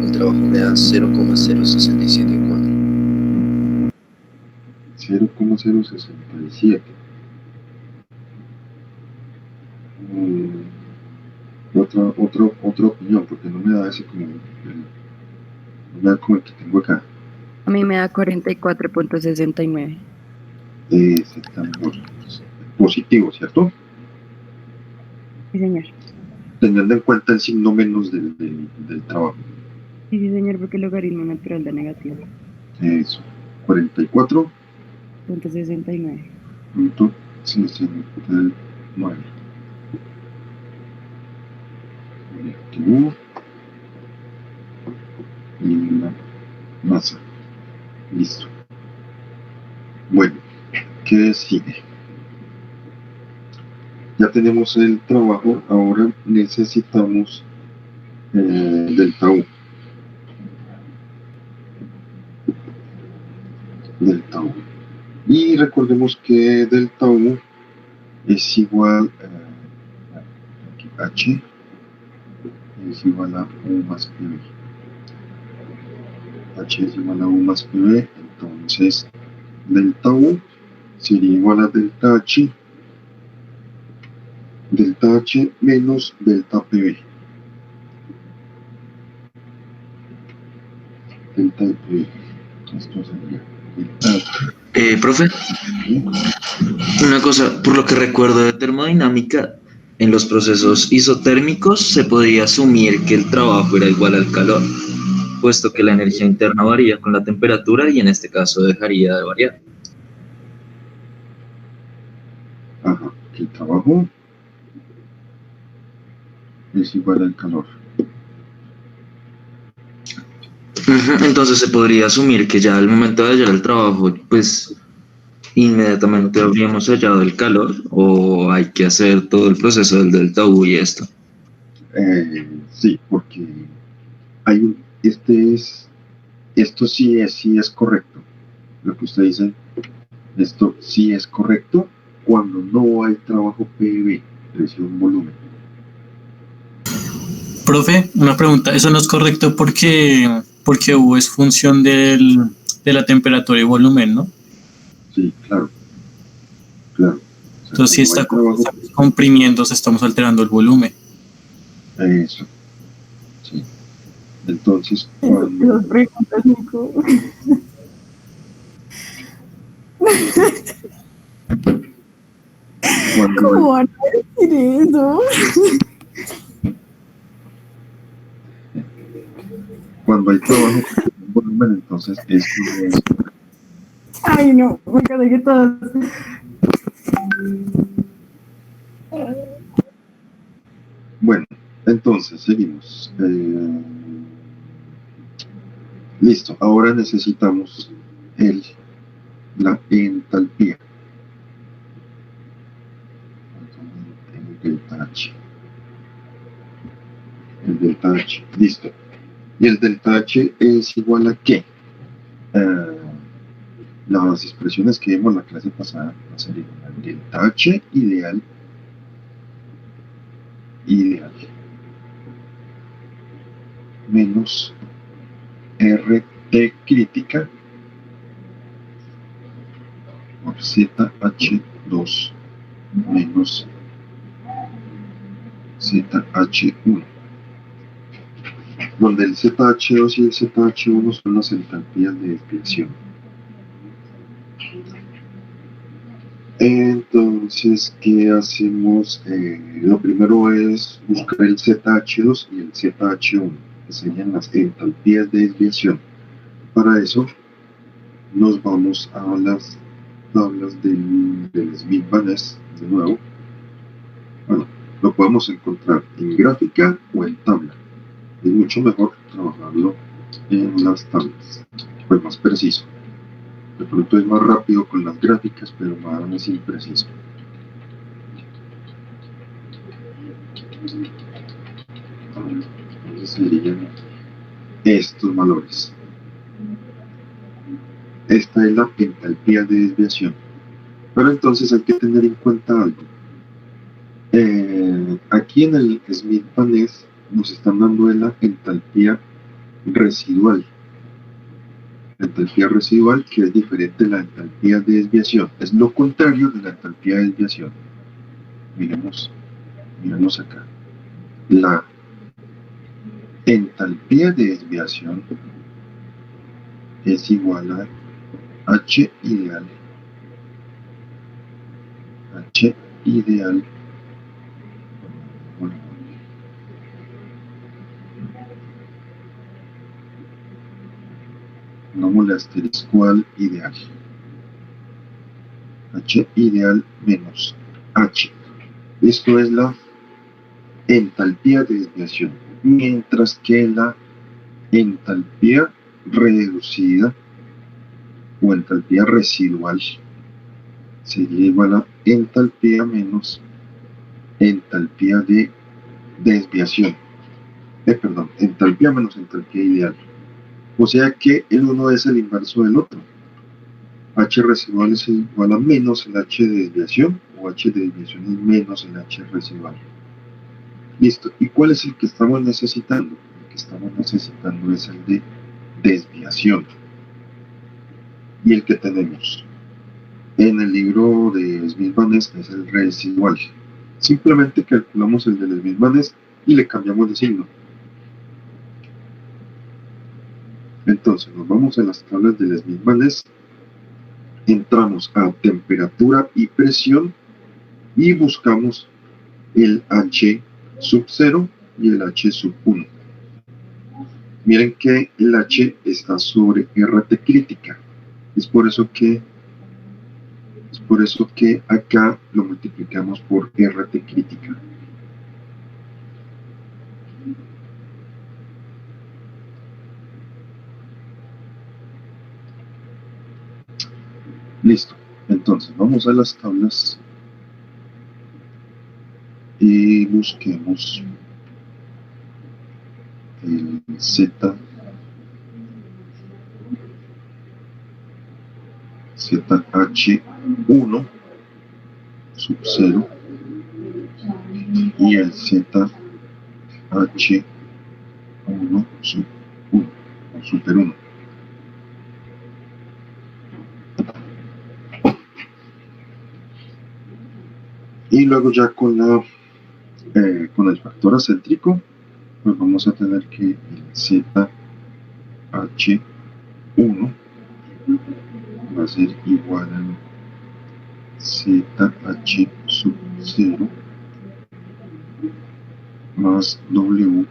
El trabajo me da 0,0674. 0,067. Otra opinión, porque no me da ese como no me da como el que tengo acá. A mí me da 44.69. Ese está mejor. Positivo, ¿cierto? Sí, señor. Teniendo en cuenta el signo menos del trabajo. Sí, señor, porque el logaritmo natural da negativo. Eso. 44.69. .69. Negativo. Y la masa. Listo. Bueno, ¿qué sigue? Ya tenemos el trabajo, ahora necesitamos delta U. Delta U. Y recordemos que delta U es igual a H es igual a U más PV. H es igual a U más PV, entonces delta U sería igual a delta H menos delta PV. Delta PV. Esto sería delta H. Profe, una cosa, por lo que recuerdo de termodinámica, en los procesos isotérmicos se podía asumir que el trabajo era igual al calor, puesto que la energía interna varía con la temperatura y en este caso dejaría de variar. Ajá, el trabajo es igual al calor. Entonces se podría asumir que ya al momento de hallar el trabajo, pues inmediatamente habríamos hallado el calor, o hay que hacer todo el proceso del delta U y esto. Sí, porque hay esto sí es correcto. Lo que usted dice, esto sí es correcto cuando no hay trabajo PV, presión volumen. Profe, una pregunta, eso no es correcto porque U es función de la temperatura y volumen, ¿no? Sí, claro. O sea, Entonces, si no hay está trabajo, comprimiéndose, estamos alterando el volumen. eso, sí. Entonces, Los preguntas, Nico. ¿Cómo van a decir eso? cuando hay trabajo con volumen, entonces esto no es. Ay, no, me quedé que todos. Bueno, entonces seguimos. Listo, ahora necesitamos la entalpía. El delta H. El delta H, listo. Y el delta H es igual a ¿qué? Las expresiones que vimos en la clase pasada va a ser igual al delta H ideal menos RT crítica por ZH2 menos ZH1, donde el ZH2 y el ZH1 son las entalpías de desviación. Entonces, ¿qué hacemos? Lo primero es buscar el ZH2 y el ZH1, que serían las entalpías de desviación. Para eso, nos vamos a las tablas del Smith-Van Ness de nuevo. Bueno, lo podemos encontrar en gráfica o en tabla. Es mucho mejor trabajarlo en las tablas, pues más preciso. De pronto es más rápido con las gráficas, pero más impreciso. Entonces serían estos valores. Esta es la entalpía de desviación. Pero entonces hay que tener en cuenta algo. Aquí en el Smith-Van Ness nos están dando de la entalpía residual. La entalpía residual, que es diferente de la entalpía de desviación. Es lo contrario de la entalpía de desviación. Miremos acá. La entalpía de desviación es igual a H ideal bueno, pongámosle asterisco al ideal. H ideal menos H. Esto es la entalpía de desviación, mientras que la entalpía reducida o entalpía residual sería igual a entalpía menos entalpía de desviación. Perdón, entalpía menos entalpía ideal. O sea que el uno es el inverso del otro. H residual es igual a menos el H de desviación, o H de desviación es menos el H residual. Listo. ¿Y cuál es el que estamos necesitando? El que estamos necesitando es el de desviación. Y el que tenemos en el libro de Smith-Van Ness es el residual. Simplemente calculamos el del Smith-Van Ness y le cambiamos de signo. Entonces nos vamos a las tablas del Smith-Van Ness, entramos a temperatura y presión y buscamos el H sub 0 y el H sub 1. Miren que el H está sobre RT crítica. Es por eso que acá lo multiplicamos por RT crítica. Listo. Entonces vamos a las tablas y busquemos el Z ZH1 sub 0 y el ZH1 sub 1 o super 1. Y luego ya con el factor acéntrico, pues vamos a tener que el ZH1 va a ser igual a ZH sub 0 más W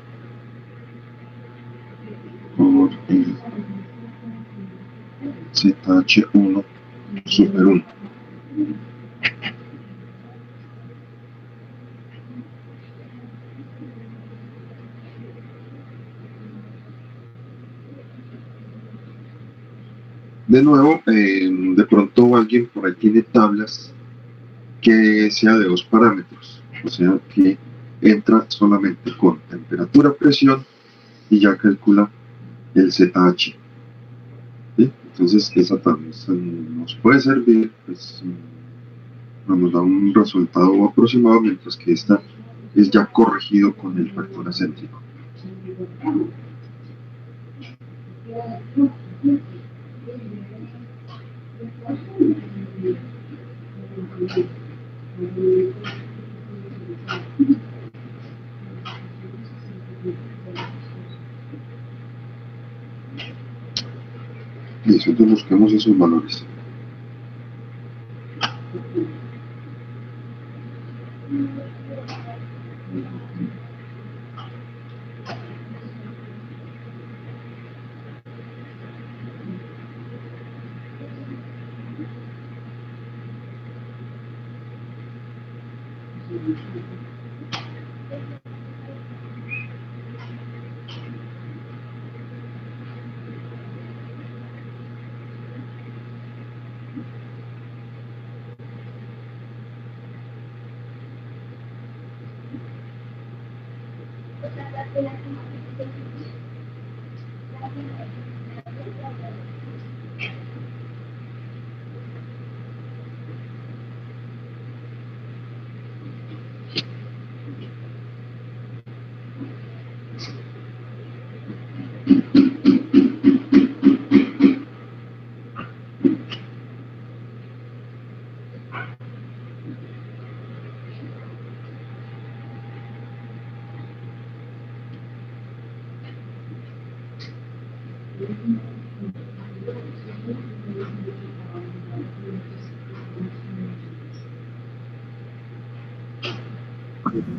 por el ZH1 super 1. De nuevo, de pronto alguien por ahí tiene tablas que sea de 2 parámetros, o sea que entra solamente con temperatura, presión y ya calcula el ZH. ¿Sí? Entonces esa tabla nos puede servir, pues, nos da un resultado aproximado, mientras que esta es ya corregido con el factor acéntrico. Listo, entonces busquemos esos valores.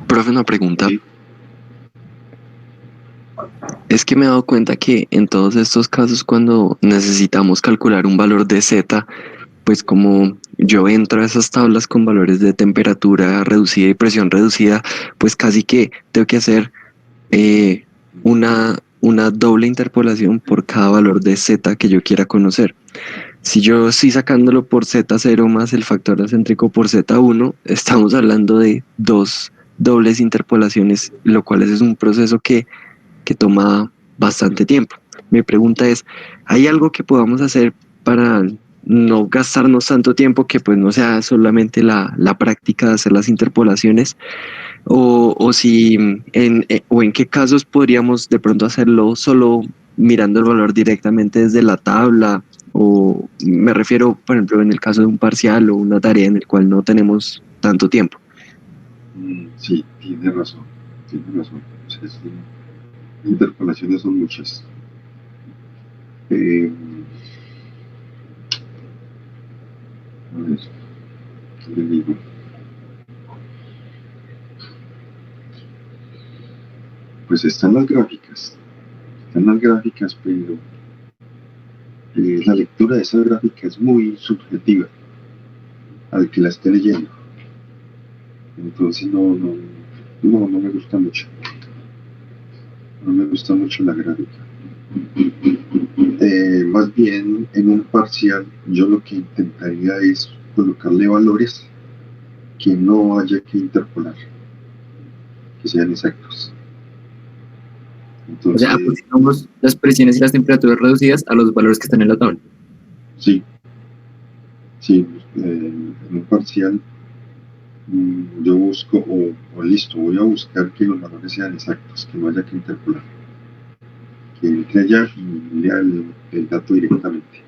Profe, una pregunta. Es que me he dado cuenta que en todos estos casos, cuando necesitamos calcular un valor de Z, pues como yo entro a esas tablas con valores de temperatura reducida y presión reducida, pues casi que tengo que hacer una doble interpolación por cada valor de Z que yo quiera conocer. Si yo estoy sacándolo por Z0 más el factor acéntrico por Z1, estamos hablando de dos dobles interpolaciones, lo cual es un proceso que toma bastante tiempo. Mi pregunta es, ¿hay algo que podamos hacer para no gastarnos tanto tiempo, que pues no sea solamente la práctica de hacer las interpolaciones? O si o en qué casos podríamos de pronto hacerlo solo mirando el valor directamente desde la tabla, o me refiero, por ejemplo, en el caso de un parcial o una tarea en el cual no tenemos tanto tiempo. Sí, tiene razón. O sea, interpolaciones son muchas. A ver, ¿qué le digo? Pues están las gráficas, pero la lectura de esa gráfica es muy subjetiva al que la esté leyendo. Entonces no me gusta mucho. No me gusta mucho la gráfica. Más bien, en un parcial, yo lo que intentaría es colocarle valores que no haya que interpolar, que sean exactos. Entonces, O sea, aproximamos las presiones y las temperaturas reducidas a los valores que están en la tabla. Sí. Sí, en un parcial yo busco, o listo, voy a buscar que los valores sean exactos, que no haya que interpolar, que entre allá y lea el dato directamente.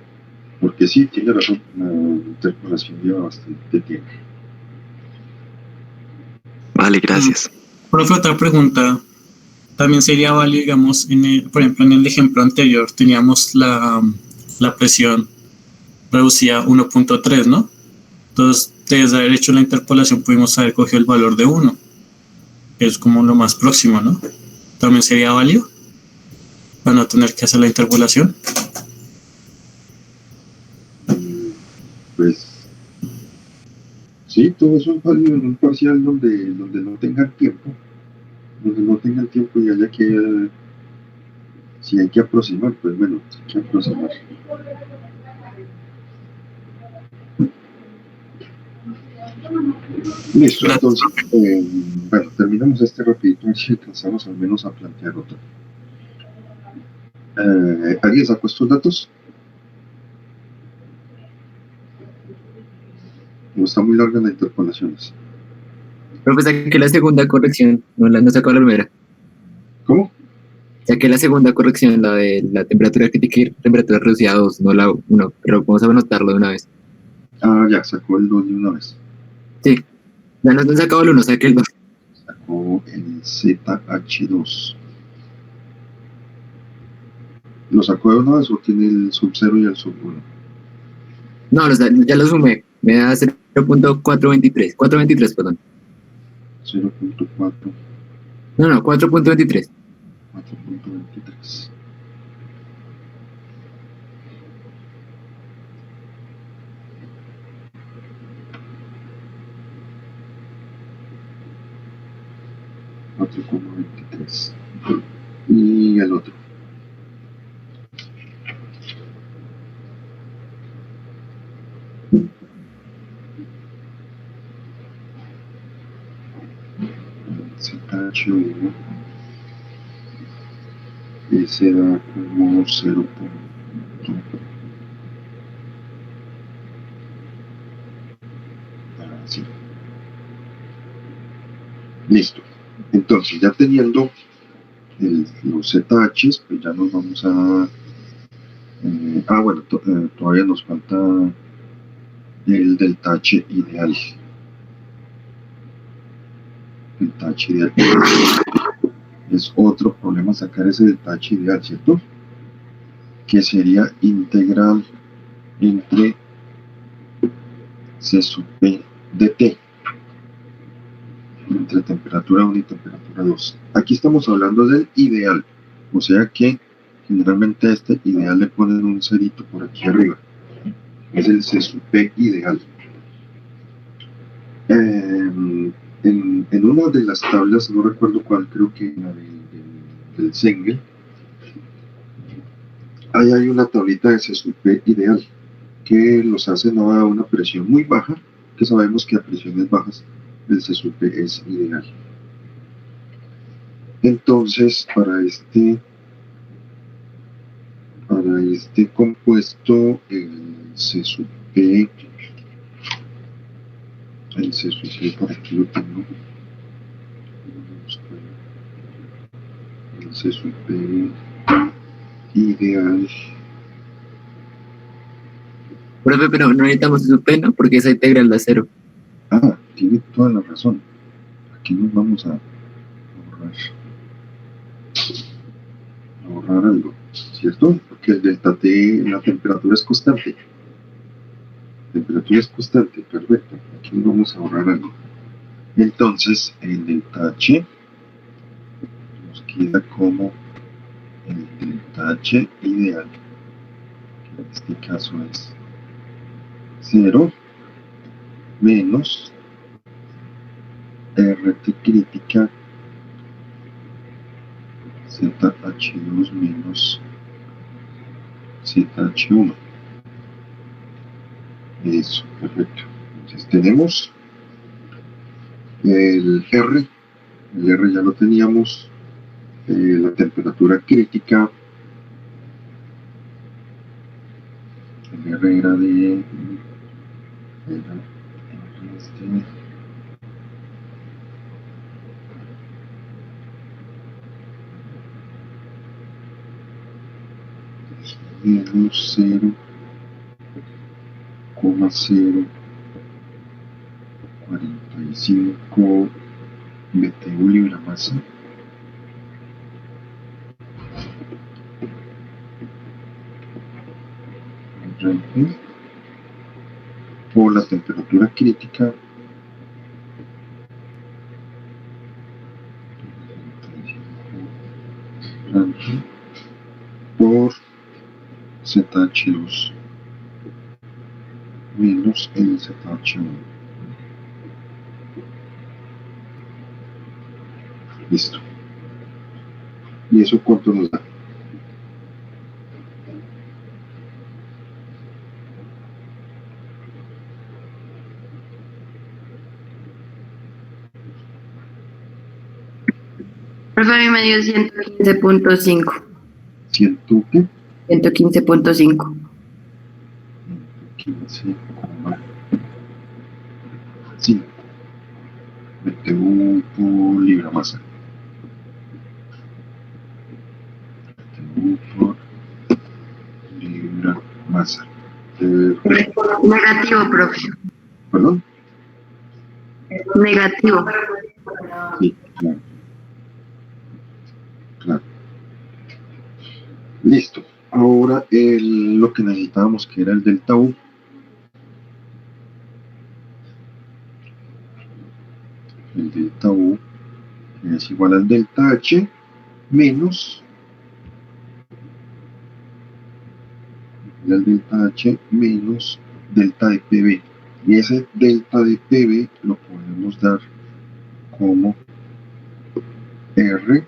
Porque sí, tiene razón, la interpolación lleva bastante tiempo. Vale, gracias. Profe, otra pregunta. También sería válido, digamos, por ejemplo, en el ejemplo anterior teníamos la presión reducida a 1.3, ¿no? Entonces, desde haber hecho la interpolación pudimos haber cogido el valor de 1, que es como lo más próximo, ¿no? También sería válido para no tener que hacer la interpolación. Pues sí, todo eso es válido en un parcial donde no tengan tiempo, y haya que, si hay que aproximar, pues bueno, hay que aproximar. Listo, entonces, bueno, terminamos este rapidito y alcanzamos al menos a plantear otro. ¿Alguien sacó estos datos? ¿O está muy larga la interpolaciones? Profe, saqué la segunda corrección, no sacó la primera. ¿Cómo? Saqué la segunda corrección, la de la temperatura crítica y temperatura reducida a 2, no la 1, pero vamos a anotarlo de una vez. Ah, ya, sacó el 2 de una vez. Sí, no he sacado el 1, saqué el 2. Sacó el ZH2. ¿Lo sacó de una vez o tiene el sub 0 y el sub 1? No, ya lo sumé, me da 0.423, 423, perdón. 0.4. No, 4.23. 4.23. Y el otro. ZH1. Ese da como 0. Así. Listo. Entonces, ya teniendo los ZHs, pues ya nos vamos a... bueno, todavía nos falta el delta H ideal. Delta H ideal. Es otro problema sacar ese delta H ideal, ¿cierto? Que sería integral entre C sub P de T, entre temperatura 1 y temperatura 2. Aquí estamos hablando del ideal, o sea que generalmente a este ideal le ponen un cerito por aquí arriba. Es el C sub P ideal. En una de las tablas, no recuerdo cuál, creo que la del Sengel, ahí hay una tablita de C sub P ideal que los hace no a una presión muy baja, que sabemos que a presiones bajas el C sub P es ideal. Entonces, para este compuesto, el C sub P, por aquí lo tengo, el C sub P ideal. Profe, pero no necesitamos su pena porque esa integral da 0. Ah, tiene toda la razón. Aquí nos vamos a ahorrar algo, ¿cierto? Porque el delta T, la temperatura es constante. Perfecto. Aquí nos vamos a ahorrar algo. Entonces, el delta H nos queda como el delta H ideal, que en este caso es 0 menos RT crítica ZH2 menos ZH1. Eso, perfecto. Entonces tenemos el R ya lo teníamos, la temperatura crítica, el R era de Era menos 0,045 BTU libra masa por la temperatura crítica por ZH2 menos el ZH1. Listo. ¿Y eso cuánto nos da? Profe, a mí me dio 115.5. ¿100 qué? 115.5. 15,5 BTU por libra masa. BTU por libra masa. Negativo, profe. ¿Perdón? Negativo. Sí, claro. Claro. Listo. Ahora lo que necesitábamos, que era el delta U. El delta U es igual al delta H menos delta de PB. Y ese delta de PB lo podemos dar como R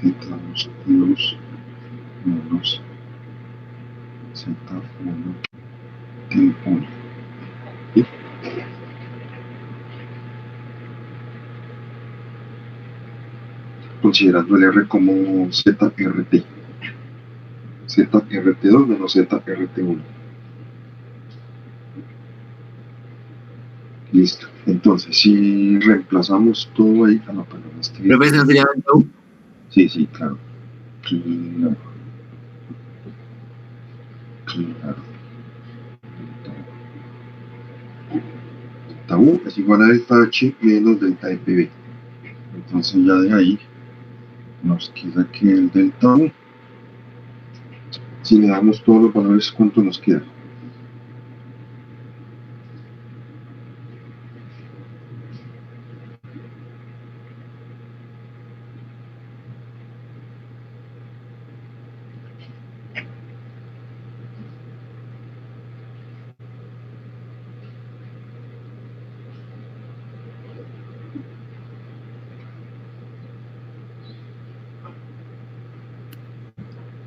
Z2 menos Z1 T1. ¿Sí? Considerando el R como ZRT. ZRT2 menos ZRT1. Listo. Entonces, si reemplazamos todo ahí, no, perdón, Profe, ¿no sería delta U? Sí, claro. Claro. Delta U es igual a delta H menos delta de PB. Entonces ya de ahí nos queda que el delta U, si le damos todos los valores, ¿cuánto nos queda?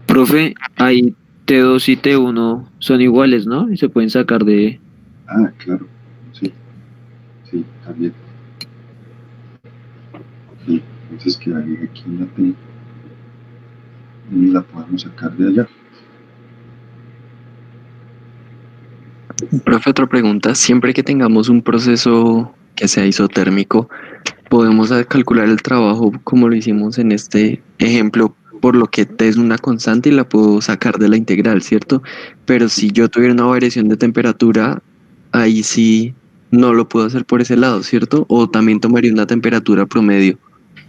Profe, ahí T2 y T1 son iguales, ¿no? Y se pueden sacar de... Ah, claro. Sí, también. Sí, entonces quedaría aquí la T y la podemos sacar de allá. Profe, otra pregunta. Siempre que tengamos un proceso que sea isotérmico, podemos calcular el trabajo como lo hicimos en este ejemplo, por lo que T es una constante y la puedo sacar de la integral, ¿cierto? Pero si yo tuviera una variación de temperatura, ahí sí no lo puedo hacer por ese lado, ¿cierto? O también tomaría una temperatura promedio,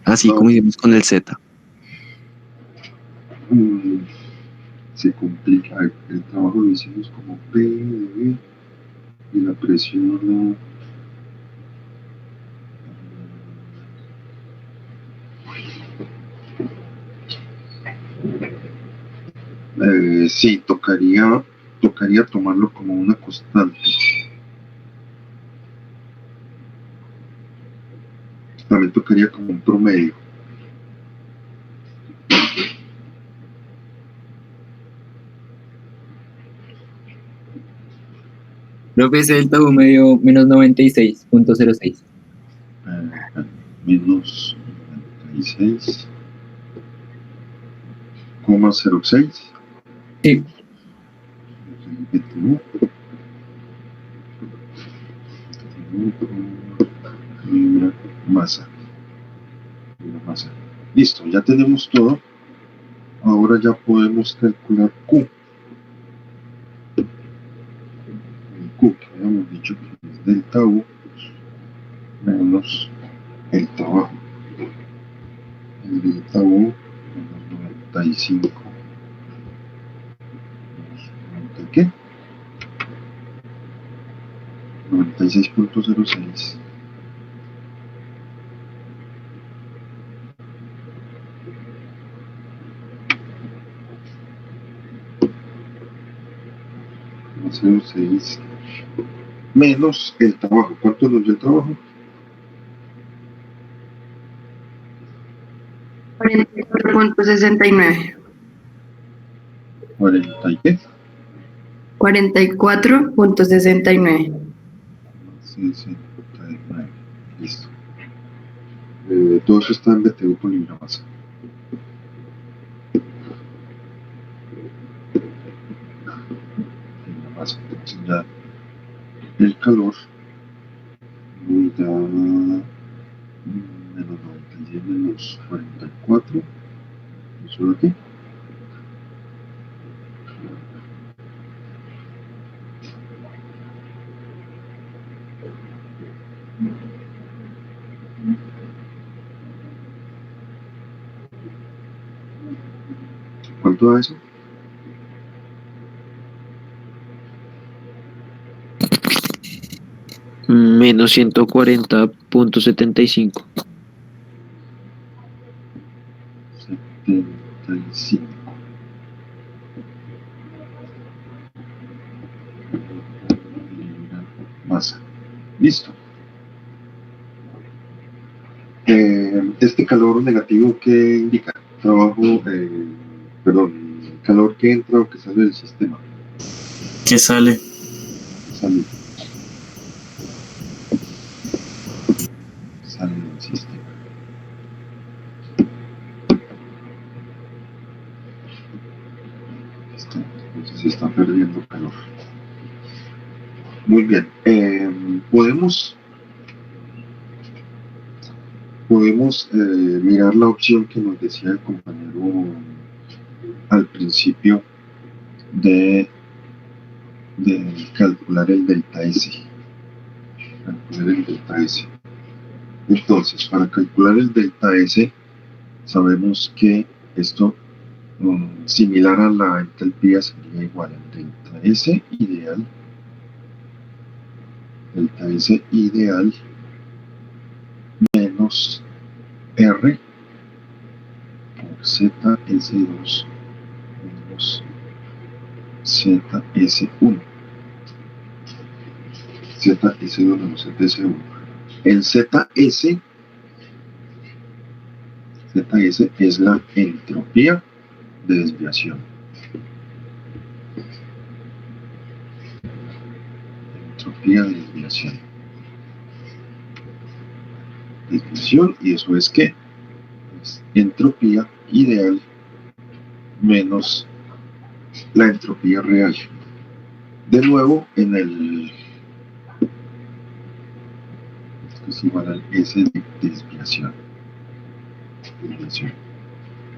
así No, como hicimos con el Z. se complica. El trabajo lo hicimos como P de B y la presión sí, tocaría tomarlo como una constante. También tocaría como un promedio. Profe, ese delta U me dio menos 96.06. Menos 96,06. Sí. BTU libra masa. Listo, ya tenemos todo. Ahora ya podemos calcular Q. El Q que habíamos dicho que es delta U menos el trabajo. El delta U menos 95. ¿90 qué? 96.06. Menos el trabajo. ¿Cuánto nos dio el trabajo? 44.69. 40 y qué? 44.69. 69. Listo. Todo eso está en BTU por libra masa. Entonces ya el calor nos da menos 96 menos 44. ¿Eso de aquí? ¿Cuánto da eso? Menos 140.75. 75. Masa. Listo. Este calor negativo, ¿qué indica? Trabajo, calor que entra o que sale del sistema. ¿Qué sale? Sale del sistema. Entonces se está perdiendo calor. Muy bien. Podemos mirar la opción que nos decía el compañero al principio de calcular el delta S. Entonces, para calcular el delta S, sabemos que esto, similar a la entalpía, sería igual al delta S ideal menos R por ZS2 menos ZS1. ZS2 menos ZS1. El ZS es la entropía de desviación. Desviación, y eso es que es entropía ideal menos la entropía real. De nuevo, en el esto es igual al S de desviación.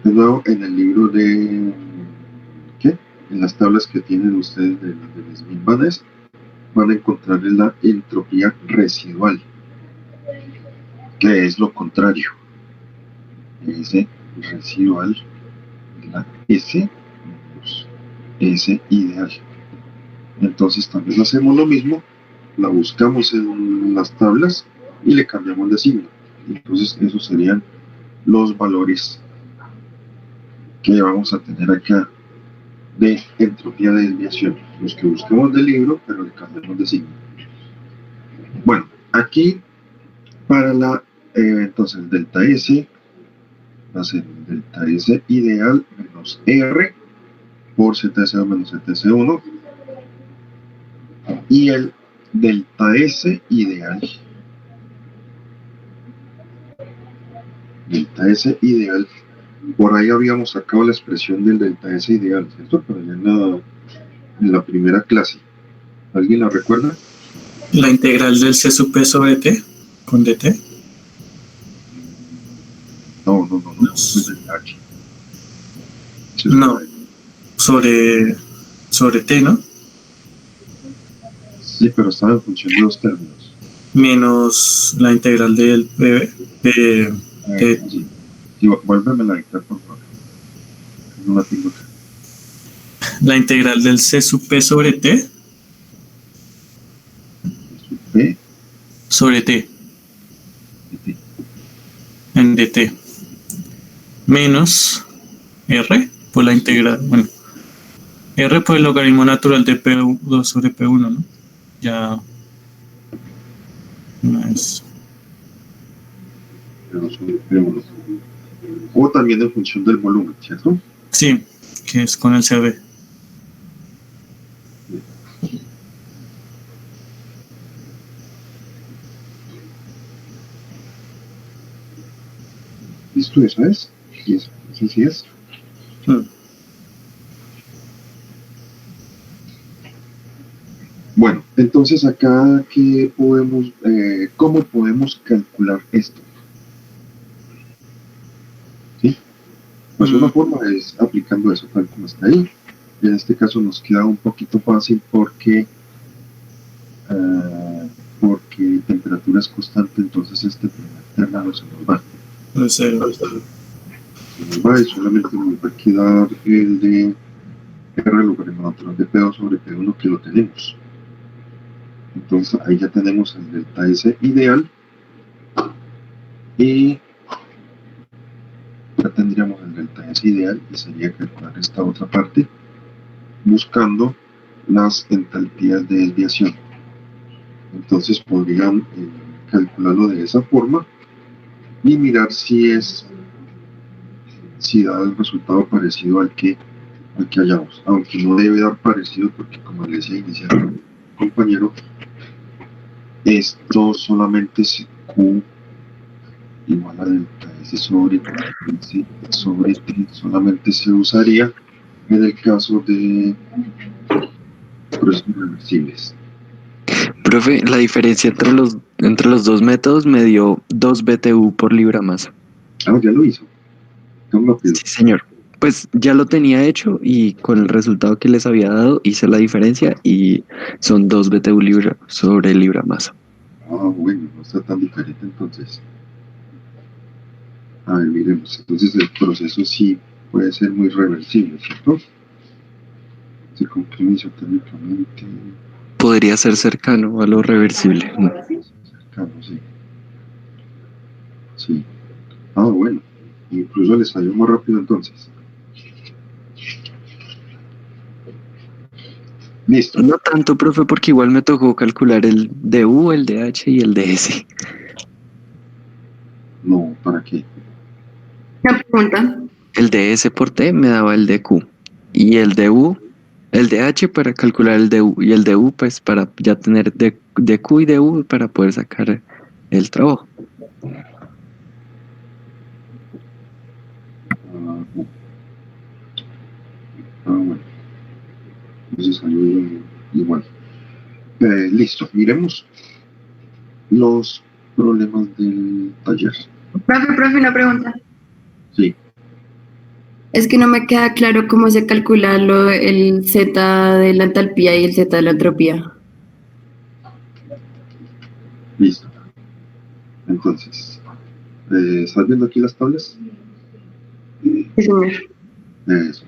De nuevo, en el libro de en las tablas que tienen ustedes de las Minbanes, van a encontrar la entropía residual, que es lo contrario. S residual, la S menos S ideal. Entonces también hacemos lo mismo, la buscamos en las tablas y le cambiamos de signo. Entonces esos serían los valores que vamos a tener acá de entropía de desviación, los que busquemos del libro, pero le cambiamos de signo. Bueno, aquí para entonces delta S va a ser delta S ideal menos R por ZS2 menos ZS1, y el delta S ideal por ahí habíamos sacado la expresión del delta S ideal, ¿cierto? Pero ya en la primera clase. ¿Alguien la recuerda? La integral del C sub P sobre T con DT. No, es el H. No, sobre T, ¿no? Sí, pero estaba en función de los términos. Menos la integral del de Sí. Sí, vuélveme a dictar, por favor. No la tengo acá. la integral del C sub P sobre T P sobre T de T. en DT menos R por la integral, bueno, R por el logaritmo natural de P2 sobre P1, ¿no? Ya no es. Pero sobre P1. O también en función del volumen, ¿cierto? Sí, que es con el CB. ¿Listo? ¿Eso es? Sí, eso sí es. Bueno, entonces acá, ¿cómo podemos calcular esto? ¿Sí? Pues una forma es aplicando eso tal como está ahí. Y en este caso nos queda un poquito fácil porque temperatura es constante, entonces este primer término se nos va. Se nos va y solamente nos va a quedar el de R logaritmo natural de P2 sobre P1 que lo tenemos. Entonces ahí ya tenemos el delta S ideal y ya tendríamos el delta S ideal y sería calcular esta otra parte buscando las entalpías de desviación. Entonces podrían calcularlo de esa forma y mirar si da el resultado parecido al que hallamos, aunque no debe dar parecido porque, como le decía inicialmente compañero, esto solamente es Q igual a delta S sobre T, solamente se usaría en el caso de procesos reversibles. Profe, la diferencia entre los dos métodos me dio 2 BTU por libra masa. Ah, ya lo hizo. Sí, señor. Pues ya lo tenía hecho y con el resultado que les había dado hice la diferencia y son 2 BTU libra sobre libra masa. Ah, bueno, no está tan diferente entonces. A ver, miremos. Entonces el proceso sí puede ser muy reversible, ¿cierto? Se comprime isotérmicamente. Podría ser cercano a lo reversible. Cercano, sí. Sí. Ah, bueno. Incluso les salió más rápido entonces. Listo. No tanto, profe, porque igual me tocó calcular el DU, el DH y el DS. No, ¿para qué? Una pregunta. El DS por T me daba el DQ y el DU, el DH para calcular el DU y el DU pues para ya tener DQ y DU para poder sacar el trabajo. Bueno. Entonces salió igual. Listo. Miremos los problemas del taller. Profe, una pregunta. Sí. Es que no me queda claro cómo se calcula el Z de la entalpía y el Z de la entropía. Listo. Entonces, ¿estás viendo aquí las tablas? Sí, señor. Eso.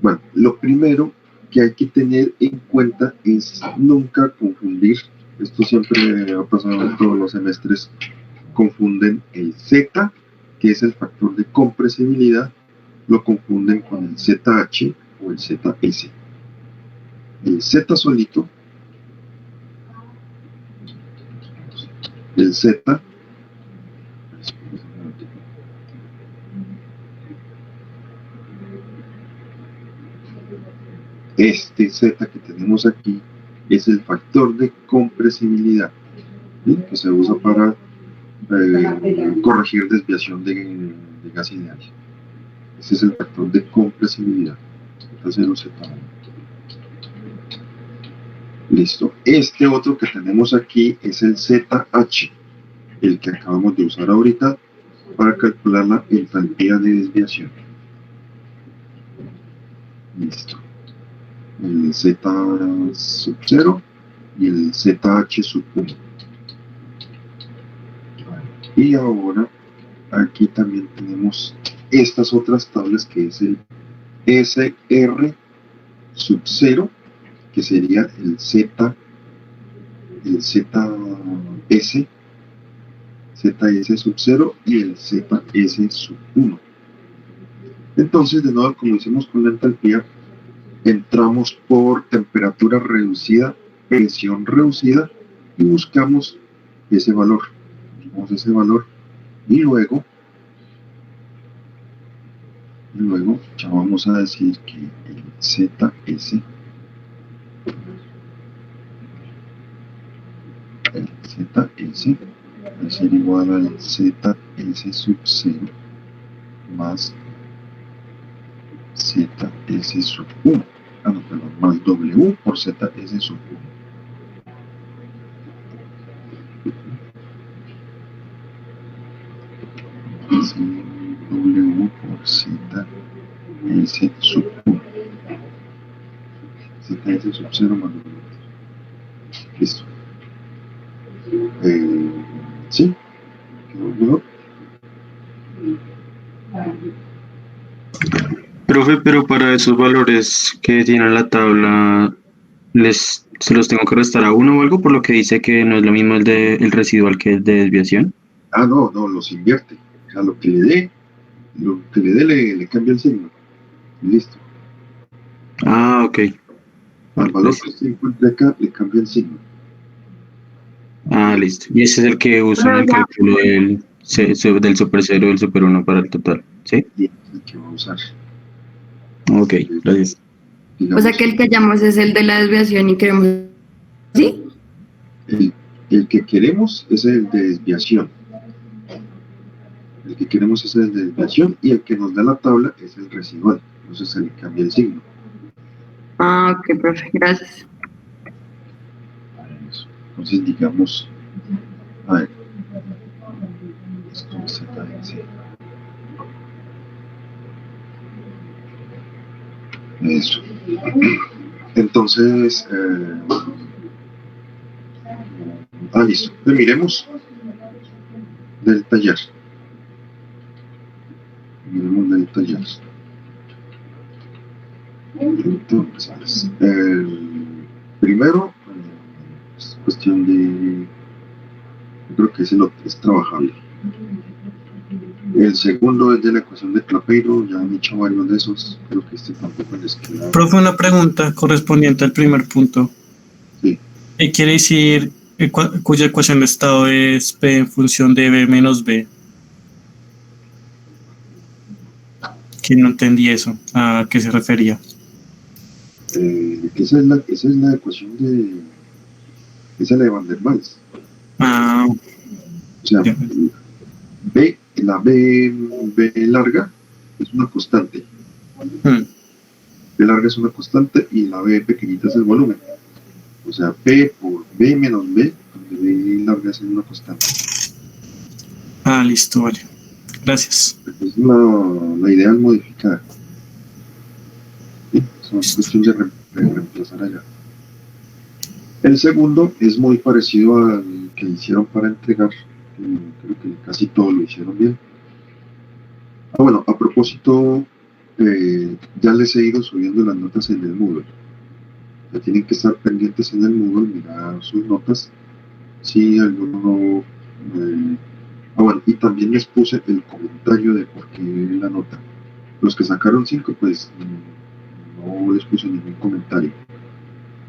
Bueno, lo primero que hay que tener en cuenta es nunca confundir, esto siempre me ha pasado en todos los semestres, confunden el Z, que es el factor de compresibilidad, lo confunden con el ZH o el ZS. El Z solito, el Z, este Z que tenemos aquí es el factor de compresibilidad, ¿sí? Que se usa para corregir desviación de gas ideal. Este es el factor de compresibilidad. Z0, Z1. Listo. Este otro que tenemos aquí es el ZH, el que acabamos de usar ahorita para calcular la entalpía de desviación. Listo. El Z sub 0 y el ZH sub 1. Y ahora aquí también tenemos estas otras tablas que es el SR sub 0, que sería el ZS sub 0 y el ZS sub 1. Entonces, de nuevo, como hicimos con la entalpía, entramos por temperatura reducida, presión reducida y buscamos ese valor. Buscamos ese valor y luego ya vamos a decir que el ZS va a ser igual al ZS sub 0 más ZS sub 1. Más W por ZS sub 1. W por ZS sub 1. ZS sub 0 más W. Listo. ¿Sí? ¿Quedó? Profe, pero para esos valores que tiene la tabla, ¿se los tengo que restar a uno o algo? Por lo que dice que no es lo mismo el residual que el de desviación. No, los invierte. O sea, lo que le dé le cambia el signo. Listo. Ok. Al valor que se encuentre acá le cambia el signo. Listo. Y ese es el que uso en el cálculo del super 0 y del super 1 para el total, ¿sí? Y es el que va a usar. Ok, gracias. O sea que el que llamamos es el de la desviación y queremos... ¿Sí? El que queremos es el de desviación. El que queremos es el de desviación y el que nos da la tabla es el residual. Entonces se le cambia el signo. Ok, profe, gracias. Entonces digamos, a ver, esto es ZS. Eso. Entonces, listo. Pues miremos del taller. Entonces, primero, es cuestión de, yo creo que es trabajable. El segundo es de la ecuación de Clapeiro, ya han hecho varios de esos, creo que este tampoco les queda. Profe, una pregunta correspondiente al primer punto. Sí. Quiere decir cuya ecuación de estado es P en función de B menos B. Que no entendí eso. ¿A qué se refería? Esa es la ecuación de... Esa es la de Van der Waals. O sea, la B larga es una constante. B larga es una constante y la B pequeñita es el volumen. O sea, P por B menos B, donde B larga es una constante. Listo, vale. Gracias. Es la ideal modificada. ¿Sí? Son cuestiones de reemplazar allá. El segundo es muy parecido al que hicieron para entregar. Creo que casi todo lo hicieron bien. Bueno, a propósito, ya les he ido subiendo las notas en el Moodle. Ya tienen que estar pendientes en el Moodle, mirar sus notas. Si alguno bueno, y también les puse el comentario de por qué la nota. Los que sacaron 5, pues no les puse ningún comentario.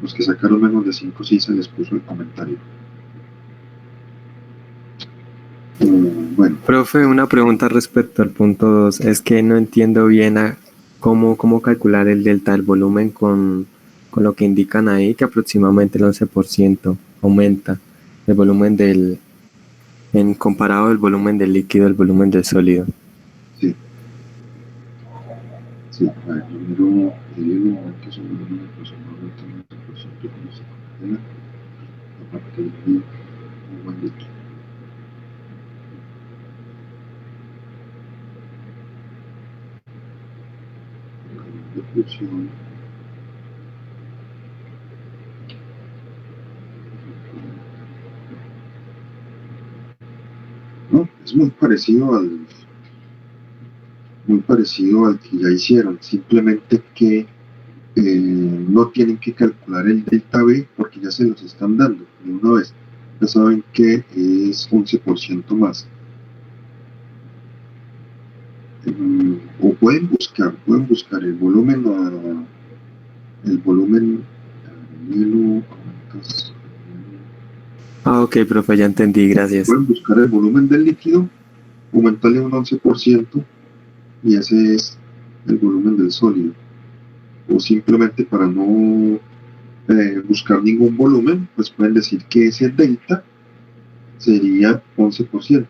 Los que sacaron menos de 5 sí se les puso el comentario. Bueno. Profe, una pregunta respecto al punto 2. Es que no entiendo bien cómo calcular el delta del volumen con lo que indican ahí, que aproximadamente el 11% aumenta el volumen comparado el volumen del líquido al volumen del sólido. Sí. A ver, primero el momento sobre el volumen aproximadamente el 11% con esta cadena. convertirlo en agua líquida. De fusión. No, es muy parecido al que ya hicieron, simplemente que no tienen que calcular el delta B porque ya se los están dando de una vez. Ya saben que es 11% más. O pueden buscar el volumen hielo. Ok, profe, ya entendí, gracias. Pueden buscar el volumen del líquido, aumentarle un 11% y ese es el volumen del sólido. O simplemente para no buscar ningún volumen, pues pueden decir que ese delta sería 11%.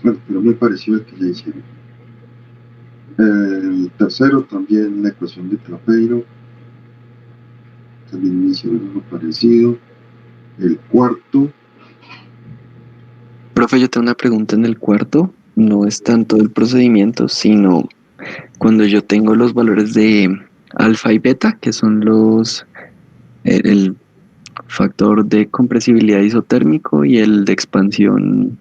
Bueno, pero muy parecido al que ya hicieron. El tercero también la ecuación de Clapeyron, también hicieron uno parecido. El cuarto. Profe, yo tengo una pregunta en el cuarto. No es tanto el procedimiento, sino cuando yo tengo los valores de alfa y beta, que son el factor de compresibilidad isotérmico y el de expansión.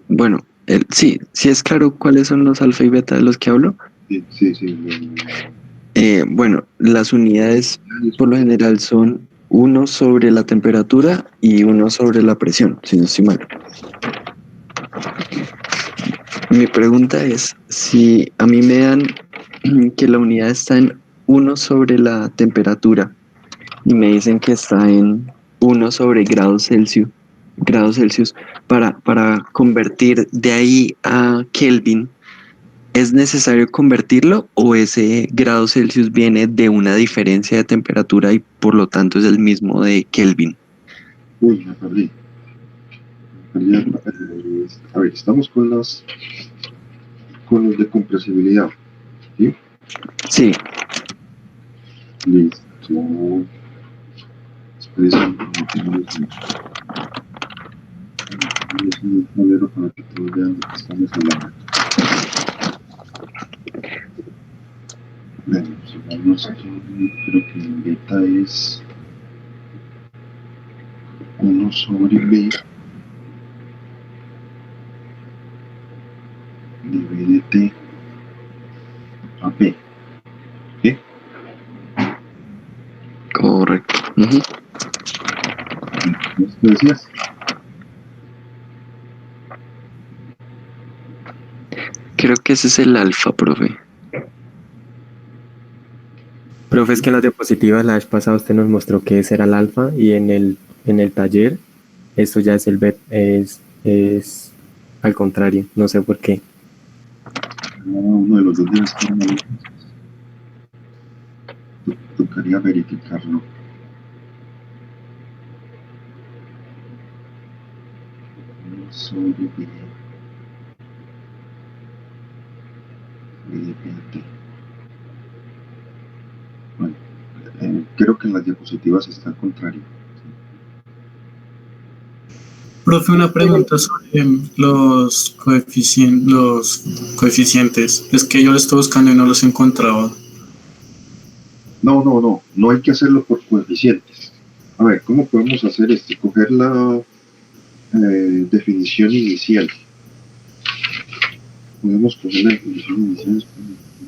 Bueno, sí es claro cuáles son los alfa y beta de los que hablo. Sí. Bueno, las unidades por lo general son 1 sobre la temperatura y 1 sobre la presión, si no estoy mal. Mi pregunta es, si a mí me dan que la unidad está en 1 sobre la temperatura y me dicen que está en 1 sobre grados Celsius, para convertir de ahí a Kelvin, ¿es necesario convertirlo o ese grado Celsius viene de una diferencia de temperatura y por lo tanto es el mismo de Kelvin? Uy, me perdí. A ver, estamos con los de compresibilidad, ¿sí? Sí. Listo. Espera un tablero para que todos vean de qué estamos hablando. Bueno, sigamos aquí. Creo que el beta es 1 sobre B de B de T a P. ¿Sí? Correcto. ¿Qué decías? Creo que ese es el alfa, profe. Profe, es que en las diapositivas la vez pasada usted nos mostró que ese era el alfa y en el taller esto ya es el beta, es al contrario, no sé por qué. Uno de los dos debe estar mal. Tocaría verificarlo. Sobre B. Bueno, creo que en las diapositivas está al contrario. Profe, una pregunta sobre los coeficientes. Es que yo lo estoy buscando y no los encontraba. No hay que hacerlo por coeficientes. A ver, ¿cómo podemos hacer esto? Coger la definición inicial. Podemos coger la definición inicial.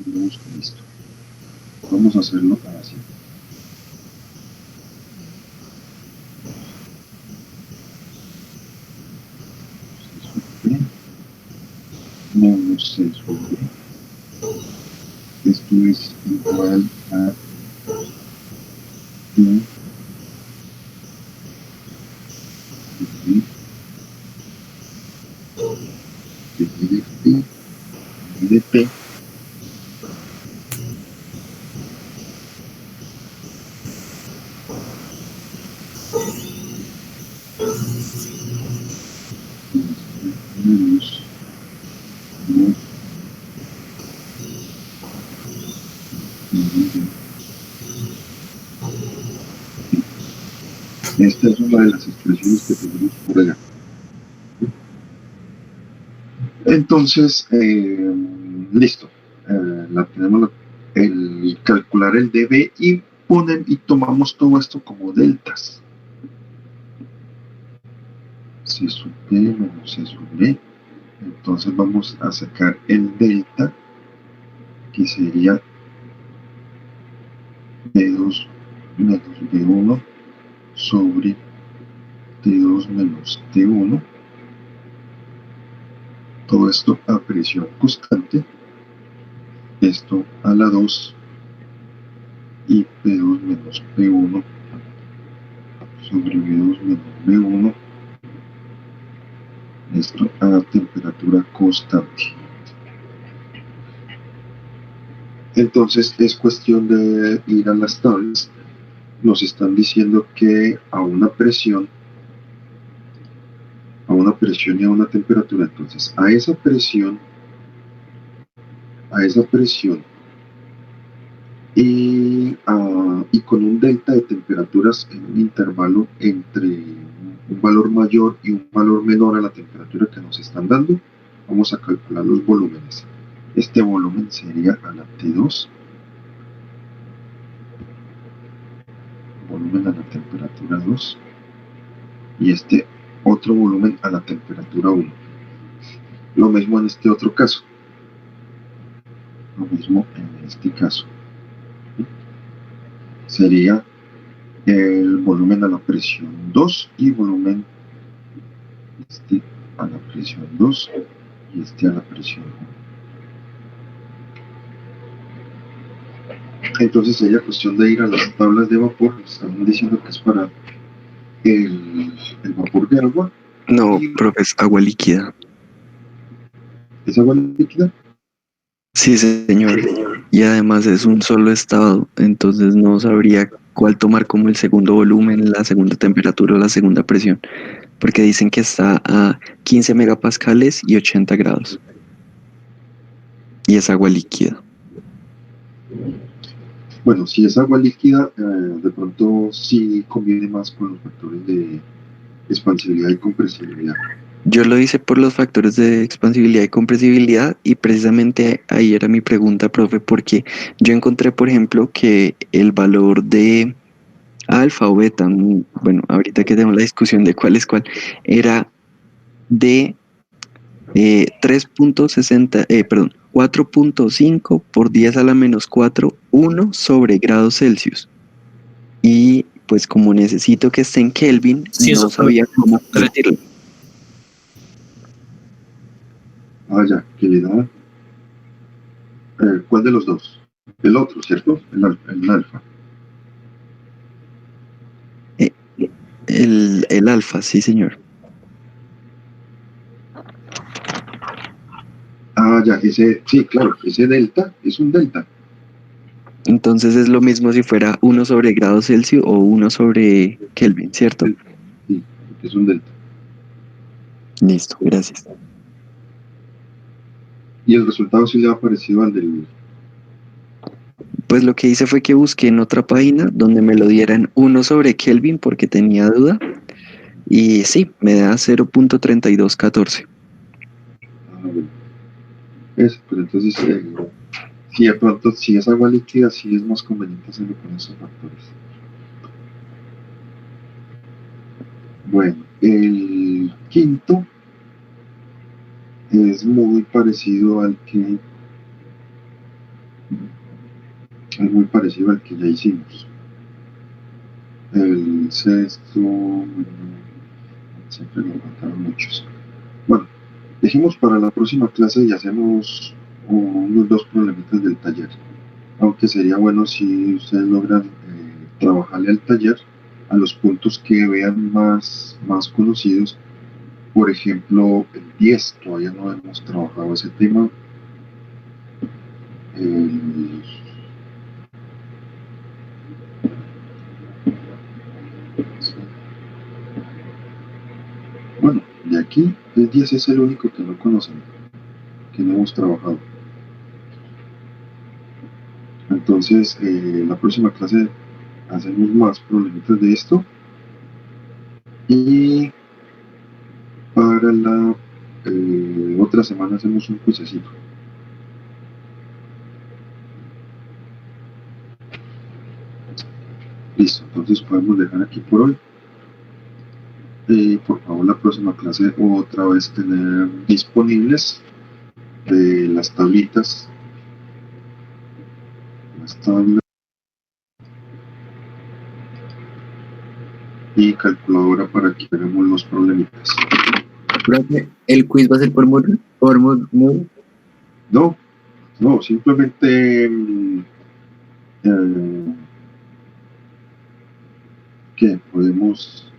Vamos con esto. Vamos a hacerlo así. Menos 6 sobre. Esto es igual a U de P menos Esta es una de las expresiones que tenemos por allá. Entonces, listo. La tenemos el calcular el dB y tomamos todo esto como deltas. C sub P menos C sub B. Entonces vamos a sacar el delta, que sería T2 menos B1 sobre T2 menos T1. Todo esto a presión constante. Esto a la 2 y P2 menos P1 sobre B2 menos B1. Esto a temperatura constante. Entonces es cuestión de ir a las tablas. Nos están diciendo que a una presión y a una temperatura. Entonces a esa presión y con un delta de temperaturas en un intervalo entre un valor mayor y un valor menor a la temperatura que nos están dando, vamos a calcular los volúmenes. Este volumen sería a la T2, volumen a la temperatura 2, y este otro volumen a la temperatura 1. Lo mismo en este otro caso. Lo mismo en este caso. Sería el volumen a la presión 2 y volumen este a la presión 2 y este a la presión 1. Entonces sería cuestión de ir a las tablas de vapor. Están diciendo que es para el vapor de agua. No, profe, es agua líquida. ¿Es agua líquida? Sí, señor. Y además es un solo estado, entonces no sabría cuál tomar como el segundo volumen, la segunda temperatura o la segunda presión, porque dicen que está a 15 megapascales y 80 grados. Y es agua líquida. Bueno, si es agua líquida, de pronto sí conviene más con los factores de expansibilidad y compresibilidad. Yo lo hice por los factores de expansibilidad y compresibilidad y precisamente ahí era mi pregunta, profe, porque yo encontré, por ejemplo, que el valor de alfa o beta, bueno, ahorita que tenemos la discusión de cuál es cuál, era de 4.5 por 10 a la menos 4, 1 sobre grados Celsius. Y pues como necesito que esté en Kelvin, Sí, no eso sabía cómo convertirlo. Ya, que le da. ¿Cuál de los dos? El otro, ¿cierto? El alfa. El alfa, sí, señor. Ya, sí, claro, ese delta es un delta. Entonces es lo mismo si fuera 1 sobre grados Celsius o 1 sobre Kelvin, ¿cierto? Sí, es un delta. Listo, gracias. Y el resultado sí le ha parecido al del... Pues lo que hice fue que busqué en otra página donde me lo dieran 1 sobre Kelvin porque tenía duda. Y sí, me da 0.3214. Bueno. Pues entonces, si de pronto, si es agua líquida, sí es más conveniente hacerlo con esos factores. Bueno, el quinto es muy parecido al que ya hicimos. El sexto, siempre me faltaron muchos. Bueno, dejemos para la próxima clase y hacemos unos 2 problemitas del taller. Aunque sería bueno si ustedes logran trabajarle al taller a los puntos que vean más conocidos. Por ejemplo, el 10, todavía no hemos trabajado ese tema. Bueno, de aquí, el 10 es el único que no conocen, que no hemos trabajado. Entonces, la próxima clase hacemos más problemitas de esto Y para la otra semana hacemos un cuisecito. Listo, entonces podemos dejar aquí por hoy. Por favor, la próxima clase otra vez tener disponibles las tablitas, las tablas y calculadora para que veamos los problemitas. Profe, ¿el quiz va a ser por módulo? ¿Por módulo? No, simplemente que podemos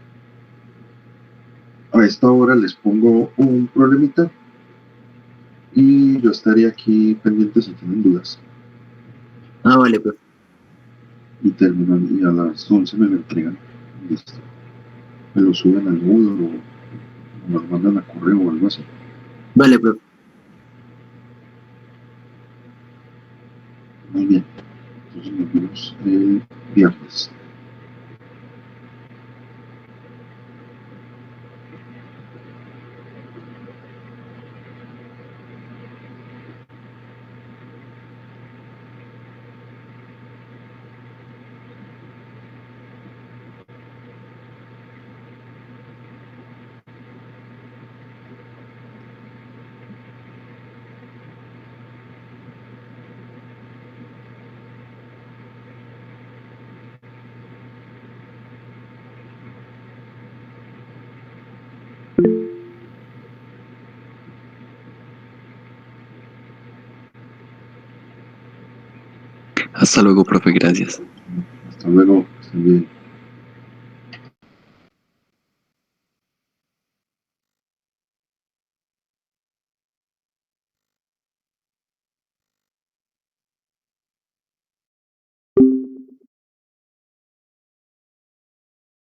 a esta hora les pongo un problemita y yo estaré aquí pendiente si tienen dudas. Ah, vale, profe. Y terminan y a las 11 me lo entregan. Listo. Me lo suben al Moodle o me lo mandan a correo o algo así. Vale, profe. Muy bien. Entonces nos vemos el viernes. Hasta luego, profe, gracias. Hasta luego, que estén bien.